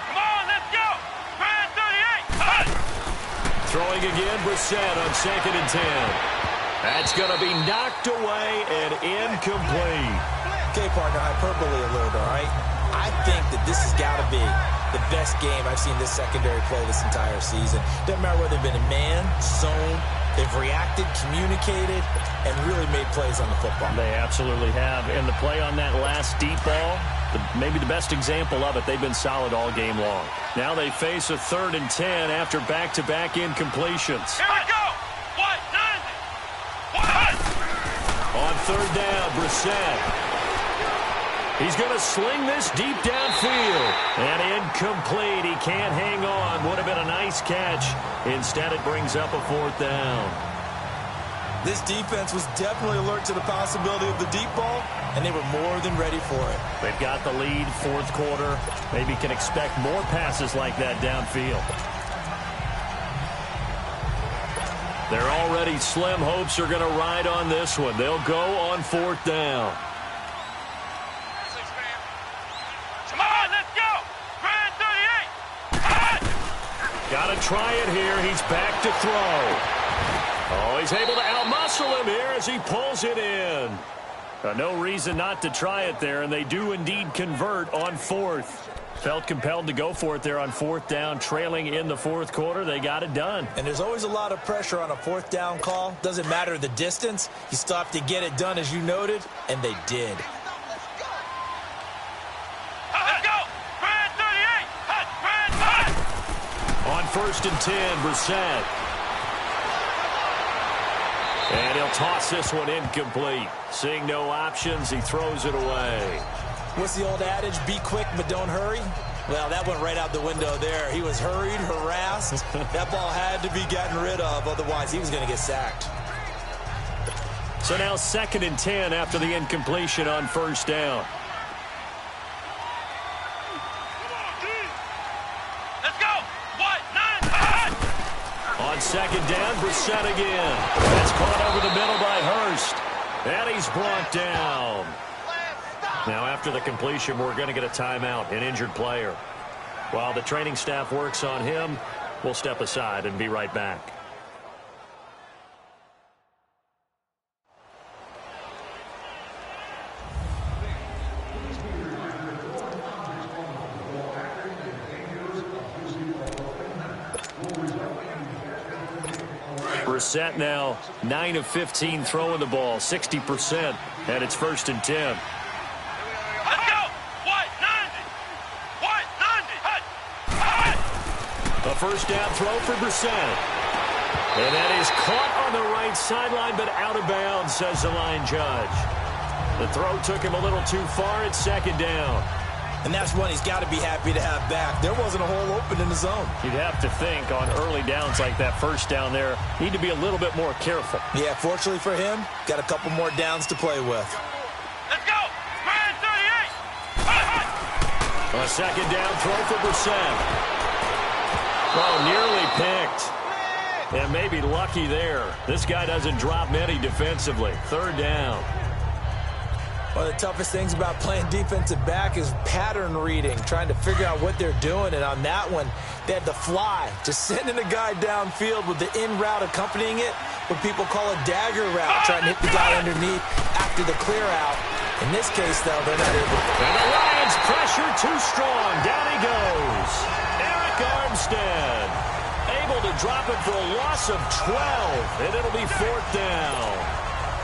Speaker 4: Come on, let's go! Brand 38!
Speaker 2: Throwing again, Brissett on 2nd and 10. That's going to be knocked away and incomplete.
Speaker 3: Okay, partner, hyperbole a little bit, all right? I think that this has got to be the best game I've seen this secondary play this entire season. Doesn't matter whether they've been in man, zone, they've reacted, communicated, and really made plays on the football.
Speaker 2: They absolutely have. And the play on that last deep ball, maybe the best example of it, they've been solid all game long. Now they face a 3rd and 10 after back-to-back incompletions.
Speaker 4: Here we go! What?
Speaker 2: On 3rd down, Brissett. He's going to sling this deep downfield. And incomplete. He can't hang on. Would have been a nice catch. Instead, it brings up a 4th down.
Speaker 3: This defense was definitely alert to the possibility of the deep ball, and they were more than ready for it.
Speaker 2: They've got the lead, 4th quarter. Maybe can expect more passes like that downfield. Their already slim hopes are going to ride on this one. They'll go on 4th down.
Speaker 4: Come on, let's go! Brand 38!
Speaker 2: Got to try it here. He's back to throw. Oh, he's able to outmuscle him here as he pulls it in. No reason not to try it there, and they do indeed convert on 4th. Felt compelled to go for it there on 4th down, trailing in the 4th quarter. They got it done.
Speaker 3: And there's always a lot of pressure on a 4th down call. Doesn't matter the distance. You still have to get it done, as you noted, and they did.
Speaker 4: Let's go! Brand 38! Brand 5!
Speaker 2: On 1st and 10, Brissett. And he'll toss this one incomplete. Seeing no options, he throws it away.
Speaker 3: What's the old adage? Be quick, but don't hurry. Well, that went right out the window there. He was hurried, harassed. That ball had to be gotten rid of, otherwise he was going to get sacked.
Speaker 2: So now 2nd and 10 after the incompletion on first down.
Speaker 4: Let's go. What? 9.
Speaker 2: On 2nd down, Brissett again. That's caught over the middle by Hurst. And he's brought down. Now, after the completion, we're going to get a timeout, an injured player. While the training staff works on him, we'll step aside and be right back. Brissett now 9 of 15 throwing the ball, 60%, and it's 1st and 10.
Speaker 4: Let's go. What? 90. What? 90. Hut.
Speaker 2: A first down throw for Brissett. And that is caught on the right sideline, but out of bounds, says the line judge. The throw took him a little too far at 2nd down.
Speaker 3: And that's one he's got to be happy to have back. There wasn't a hole open in the zone.
Speaker 2: You'd have to think on early downs like that first down there, need to be a little bit more careful.
Speaker 3: Yeah, fortunately for him, got a couple more downs to play with.
Speaker 4: Let's go. Spread 38. Hut.
Speaker 2: A 2nd down throw for Brissett. Oh, nearly picked. And maybe lucky there. This guy doesn't drop many defensively. 3rd down.
Speaker 3: One of the toughest things about playing defensive back is pattern reading, trying to figure out what they're doing. And on that one, they had the fly, just sending a guy downfield with the in route accompanying it, what people call a dagger route, trying to hit the guy underneath after the clear out. In this case, though, they're not able to.
Speaker 2: And the Lions pressure too strong. Down he goes. Eric Armstead able to drop it for a loss of 12, and it'll be 4th down.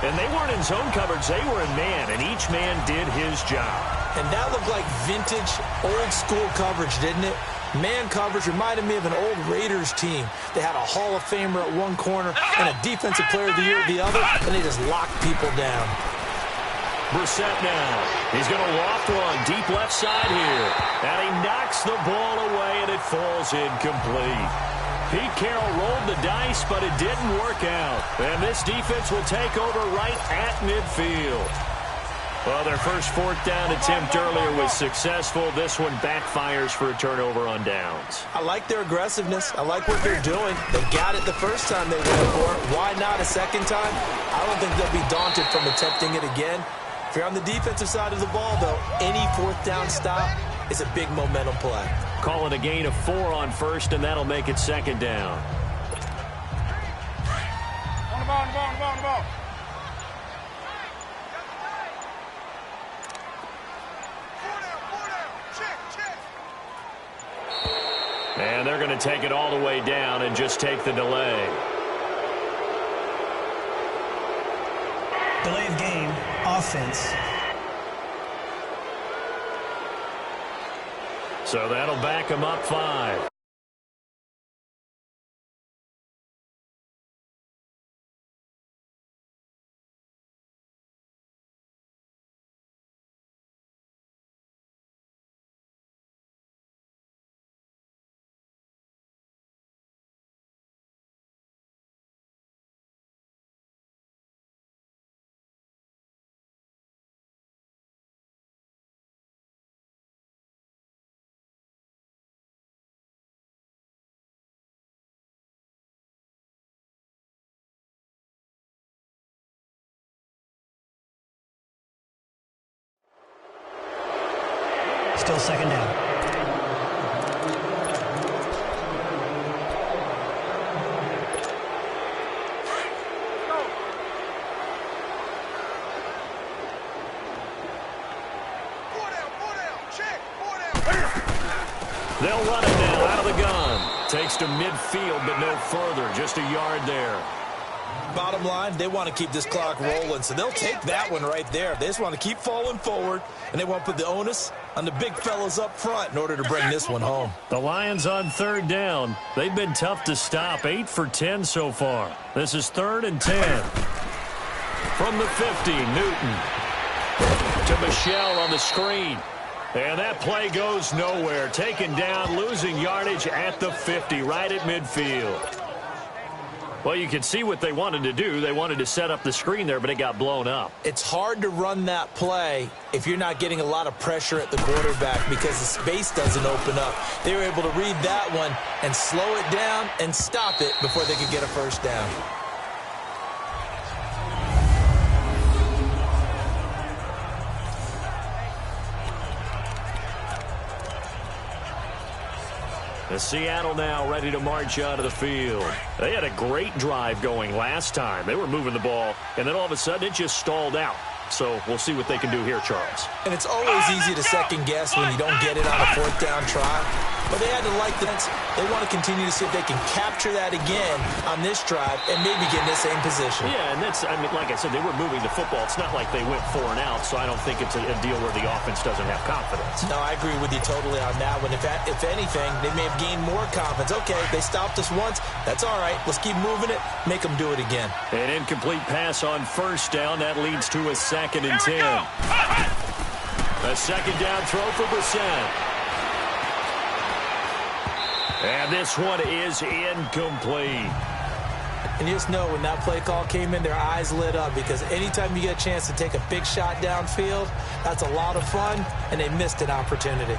Speaker 2: And they weren't in zone coverage. They were in man, and each man did his job.
Speaker 3: And that looked like vintage, old-school coverage, didn't it? Man coverage reminded me of an old Raiders team. They had a Hall of Famer at one corner and a Defensive Player of the Year at the other, and they just locked people down.
Speaker 2: Brissett now. He's going to loft one deep left side here. And he knocks the ball away, and it falls incomplete. Pete Carroll rolled the dice, but it didn't work out. And this defense will take over right at midfield. Well, their first 4th down attempt earlier was successful. This one backfires for a turnover on downs.
Speaker 3: I like their aggressiveness. I like what they're doing. They got it the first time they went for it. Why not a second time? I don't think they'll be daunted from attempting it again. If you're on the defensive side of the ball, though, any 4th down stop is a big momentum play.
Speaker 2: Call it a gain of 4 on first, and that'll make it 2nd down.
Speaker 4: On the ball, on the ball, on the ball, on the ball.
Speaker 2: And they're going to take it all the way down and just take the delay.
Speaker 5: Delay of game, offense.
Speaker 2: So that'll back them up 5.
Speaker 5: Still 2nd down.
Speaker 2: They'll run it now out of the gun. Takes to midfield, but no further. Just a yard there.
Speaker 3: Bottom line, they want to keep this clock rolling, so they'll take that one right there. They just want to keep falling forward, and they want to put the onus on the big fellas up front in order to bring this one home.
Speaker 2: The Lions on 3rd down. They've been tough to stop. 8 for 10 so far. This is 3rd and 10. From the 50, Newton to Michelle on the screen. And that play goes nowhere. Taken down, losing yardage at the 50, right at midfield. Well, you can see what they wanted to do. They wanted to set up the screen there, but it got blown up.
Speaker 3: It's hard to run that play if you're not getting a lot of pressure at the quarterback because the space doesn't open up. They were able to read that one and slow it down and stop it before they could get a first down.
Speaker 2: The Seattle now ready to march out of the field. They had a great drive going last time. They were moving the ball, and then all of a sudden it just stalled out. So we'll see what they can do here, Charles.
Speaker 3: And it's always easy to second guess when you don't get it on a fourth down try. But they had to like that. They want to continue to see if they can capture that again on this drive and maybe get in the same position.
Speaker 2: Yeah, and that's, I mean, like I said, they were moving the football. It's not like they went 4 and out, so I don't think it's a deal where the offense doesn't have confidence.
Speaker 3: No, I agree with you totally on that one. If anything, they may have gained more confidence. Okay, they stopped us once. That's all right. Let's keep moving it. Make them do it again.
Speaker 2: An incomplete pass on first down. That leads to a 2nd and 10. A second down throw for Brissett. And this one is incomplete.
Speaker 3: And you just know when that play call came in, their eyes lit up because anytime you get a chance to take a big shot downfield, that's a lot of fun, and they missed an opportunity.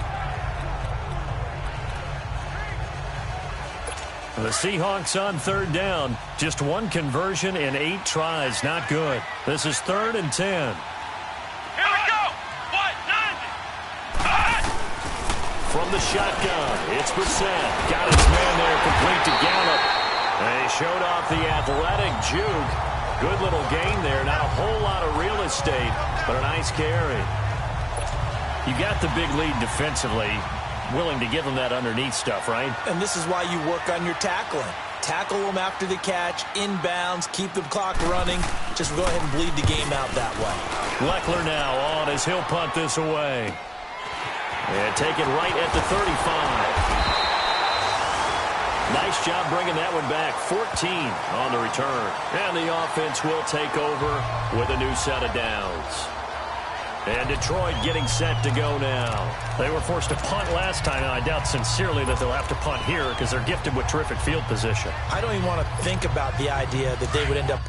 Speaker 2: The Seahawks on 3rd down. Just 1 conversion in 8 tries. Not good. This is 3rd and 10.
Speaker 4: Here we go. What? 90.
Speaker 2: From the shotgun, it's Brissett. Got his man there, complete to Gallup. And he showed off the athletic juke. Good little gain there. Not a whole lot of real estate, but a nice carry. You got the big lead defensively. Willing to give them that underneath stuff, right?
Speaker 3: And this is why you work on your tackling. Tackle them after the catch, inbounds, keep the clock running. Just go ahead and bleed the game out that way.
Speaker 2: Leckler now on as he'll punt this away. And take it right at the 35. Nice job bringing that one back. 14 on the return. And the offense will take over with a new set of downs. And Detroit getting set to go now. They were forced to punt last time, and I doubt sincerely that they'll have to punt here because they're gifted with terrific field position.
Speaker 3: I don't even want to think about the idea that they would end up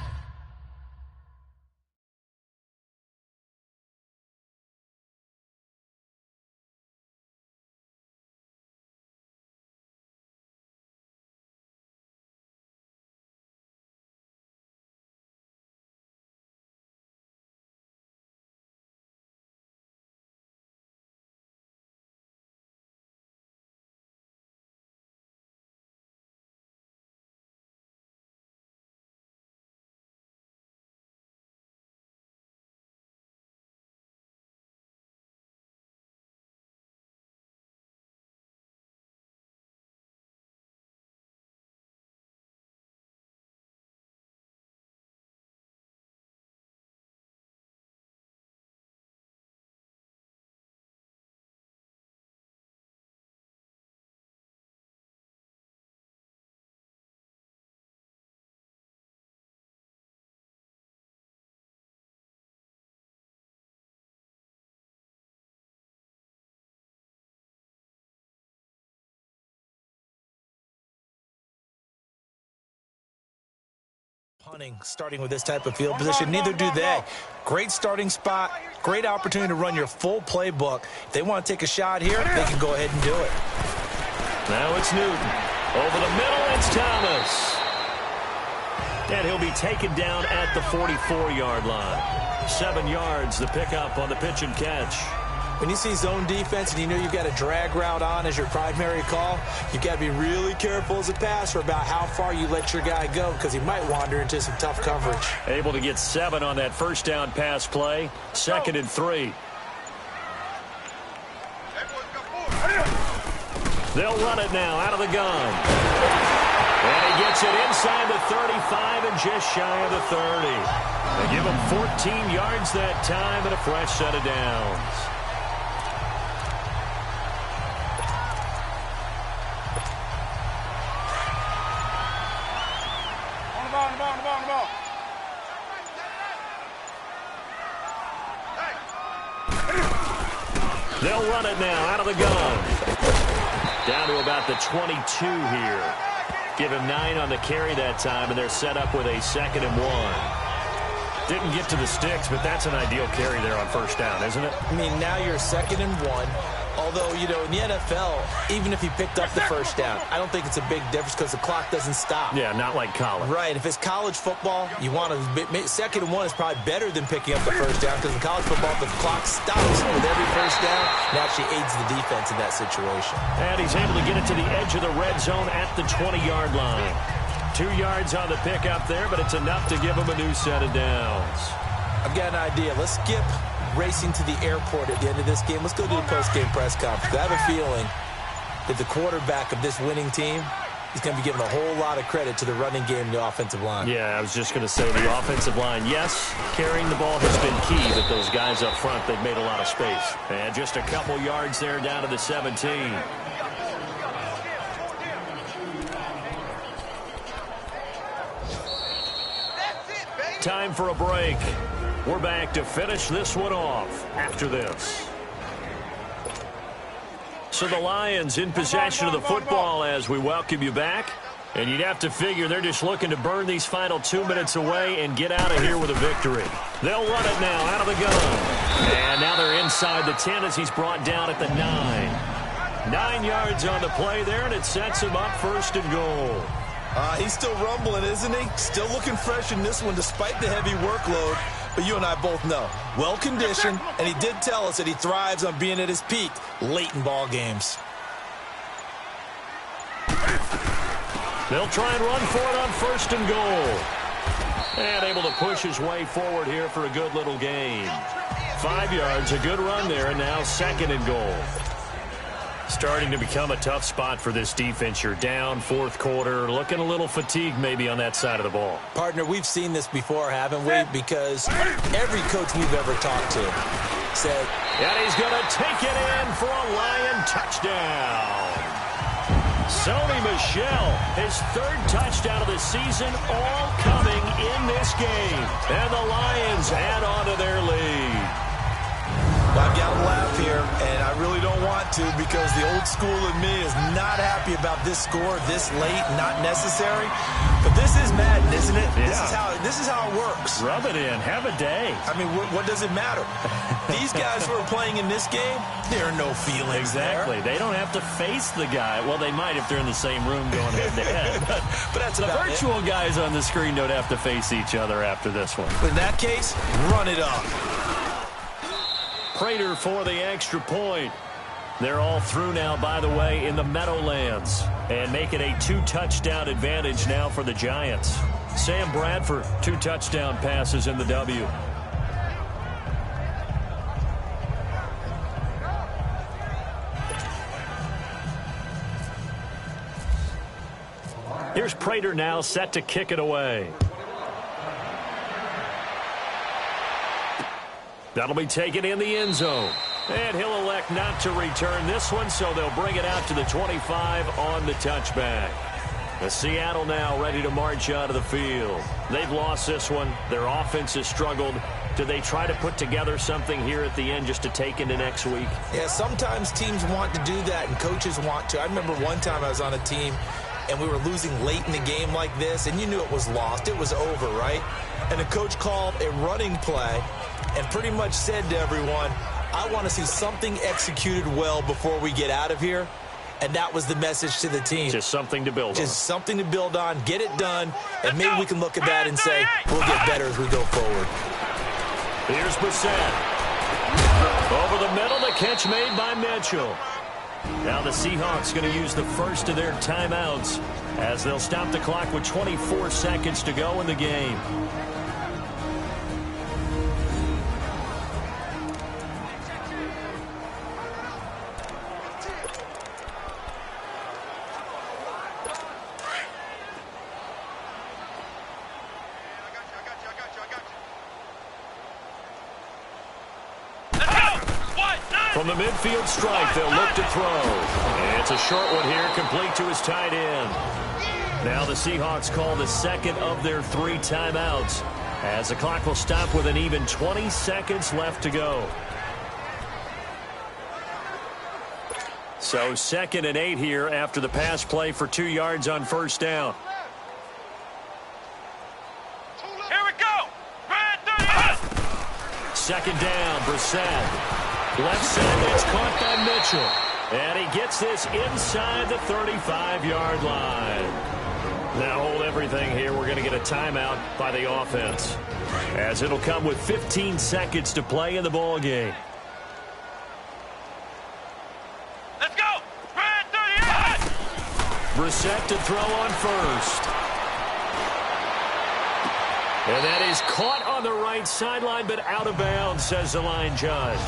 Speaker 3: punting, starting with this type of field position. Neither do they. Great starting spot, great opportunity to run your full playbook. If they want to take a shot here, they can go ahead and do it.
Speaker 2: Now it's Newton. Over the middle, it's Thomas. And he'll be taken down at the 44-yard line. 7 yards, the pickup on the pitch and catch.
Speaker 3: When you see zone defense and you know you've got a drag route on as your primary call, you've got to be really careful as a passer about how far you let your guy go because he might wander into some tough coverage.
Speaker 2: Able to get 7 on that first down pass play. 2nd and 3. They'll run it now out of the gun. And he gets it inside the 35 and just shy of the 30. They give him 14 yards that time and a fresh set of downs. They'll run it now out of the gun. Down to about the 22 here. Give him 9 on the carry that time, and they're set up with a 2nd and 1. Didn't get to the sticks, but that's an ideal carry there on first down, isn't it?
Speaker 3: I mean, now you're 2nd and 1. Although, you know, in the NFL, even if he picked up the first down, I don't think it's a big difference because the clock doesn't stop.
Speaker 2: Yeah, not like college.
Speaker 3: Right. If it's college football, you want to 2nd and 1 is probably better than picking up the first down because in college football, the clock stops with every first down and actually aids the defense in that situation.
Speaker 2: And he's able to get it to the edge of the red zone at the 20-yard line. 2 yards on the pickup there, but it's enough to give him a new set of downs.
Speaker 3: I've got an idea. Let's skip racing to the airport at the end of this game. Let's go do the post-game press conference. I have a feeling that the quarterback of this winning team is going to be given a whole lot of credit to the running game and the offensive line.
Speaker 2: Yeah, I was just going to say the offensive line, yes, carrying the ball has been key, but those guys up front, they've made a lot of space. And just a couple yards there down to the 17. Time for a break. We're back to finish this one off after this. So the Lions in possession of the football as we welcome you back. And you'd have to figure they're just looking to burn these final 2 minutes away and get out of here with a victory. They'll run it now out of the gun. And now they're inside the 10 as he's brought down at the 9. 9 yards on the play there, and it sets him up 1st and goal.
Speaker 3: He's still rumbling, isn't he? Still looking fresh in this one despite the heavy workload. But you and I both know, well-conditioned, and he did tell us that he thrives on being at his peak late in ball games.
Speaker 2: They'll try and run for it on 1st and goal. And able to push his way forward here for a good little gain. 5 yards, a good run there, and now 2nd and goal. Starting to become a tough spot for this defense. You're down 4th quarter, looking a little fatigued maybe on that side of the ball.
Speaker 3: Partner, we've seen this before, haven't we? Because every coach we've ever talked to said,
Speaker 2: and he's going to take it in for a Lion touchdown. Sony Michel, his 3rd touchdown of the season, all coming in this game. And the Lions add on to their lead.
Speaker 3: I've got to laugh here, and I really don't want to because the old school in me is not happy about this score this late, not necessary. But this is Madden, isn't it?
Speaker 2: Yeah.
Speaker 3: This is how it works.
Speaker 2: Rub it in. Have a day.
Speaker 3: I mean, what does it matter? These guys who are playing in this game, there are no feelings
Speaker 2: Exactly.
Speaker 3: there.
Speaker 2: They don't have to face the guy. Well, they might if they're in the same room going head-to-head.
Speaker 3: But that's
Speaker 2: the
Speaker 3: about
Speaker 2: virtual guys on the screen don't have to face each other after this one.
Speaker 3: In that case, run it up.
Speaker 2: Prater for the extra point. They're all through now, by the way, in the Meadowlands. And make it a 2-touchdown advantage now for the Giants. Sam Bradford, 2 touchdown passes in the W. Here's Prater now set to kick it away. That'll be taken in the end zone. And he'll elect not to return this one, so they'll bring it out to the 25 on the touchback. The Seattle now ready to march out of the field. They've lost this one. Their offense has struggled. Do they try to put together something here at the end just to take into next week?
Speaker 3: Yeah, sometimes teams want to do that and coaches want to. I remember one time I was on a team and we were losing late in the game like this, and you knew it was lost. It was over, right? And the coach called a running play and pretty much said to everyone, I want to see something executed well before we get out of here. And that was the message to the team.
Speaker 2: Just something to build on.
Speaker 3: Just something to build on, get it done, and maybe we can look at that and say, we'll get better as we go forward.
Speaker 2: Here's Brissett. Over the middle, the catch made by Mitchell. Now the Seahawks going to use the first of their timeouts as they'll stop the clock with 24 seconds to go in the game. From the midfield stripe, they'll look to throw. And it's a short one here, complete to his tight end. Now the Seahawks call the second of their 3 timeouts as the clock will stop with an even 20 seconds left to go. So 2nd and 8 here after the pass play for 2 yards on first down.
Speaker 4: Here we go. Red 38.
Speaker 2: 2nd down, Brissett. Left side, it's caught by Mitchell. And he gets this inside the 35-yard line. Now hold everything here. We're going to get a timeout by the offense, as it'll come with 15 seconds to play in the ball game.
Speaker 4: Let's go. Red 38.
Speaker 2: Brissett to throw on first. And that is caught on the right sideline, but out of bounds, says the line judge.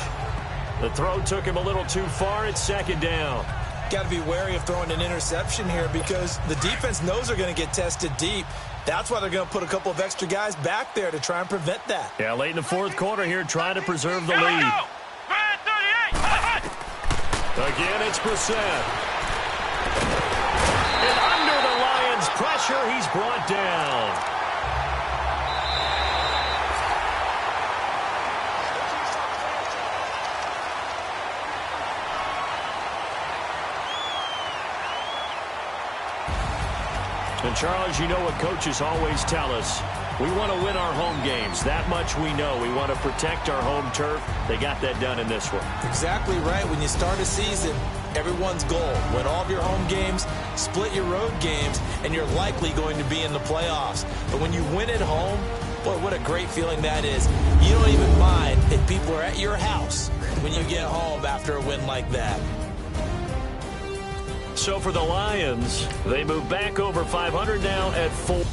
Speaker 2: The throw took him a little too far. It's 2nd down.
Speaker 3: Got to be wary of throwing an interception here because the defense knows they're going to get tested deep. That's why they're going to put a couple of extra guys back there to try and prevent that.
Speaker 2: Yeah, late in the 4th quarter here, trying to preserve the
Speaker 4: Here we
Speaker 2: lead.
Speaker 4: go. Red 38.
Speaker 2: Again, it's Brissett. And under the Lions' pressure, he's brought down. And, Charles, you know what coaches always tell us. We want to win our home games. That much we know. We want to protect our home turf. They got that done in this one.
Speaker 3: Exactly right. When you start a season, everyone's goal, win all of your home games, split your road games, and you're likely going to be in the playoffs. But when you win at home, boy, what a great feeling that is. You don't even mind if people are at your house when you get home after a win like that.
Speaker 2: So for the Lions, they move back over 500 now at 4.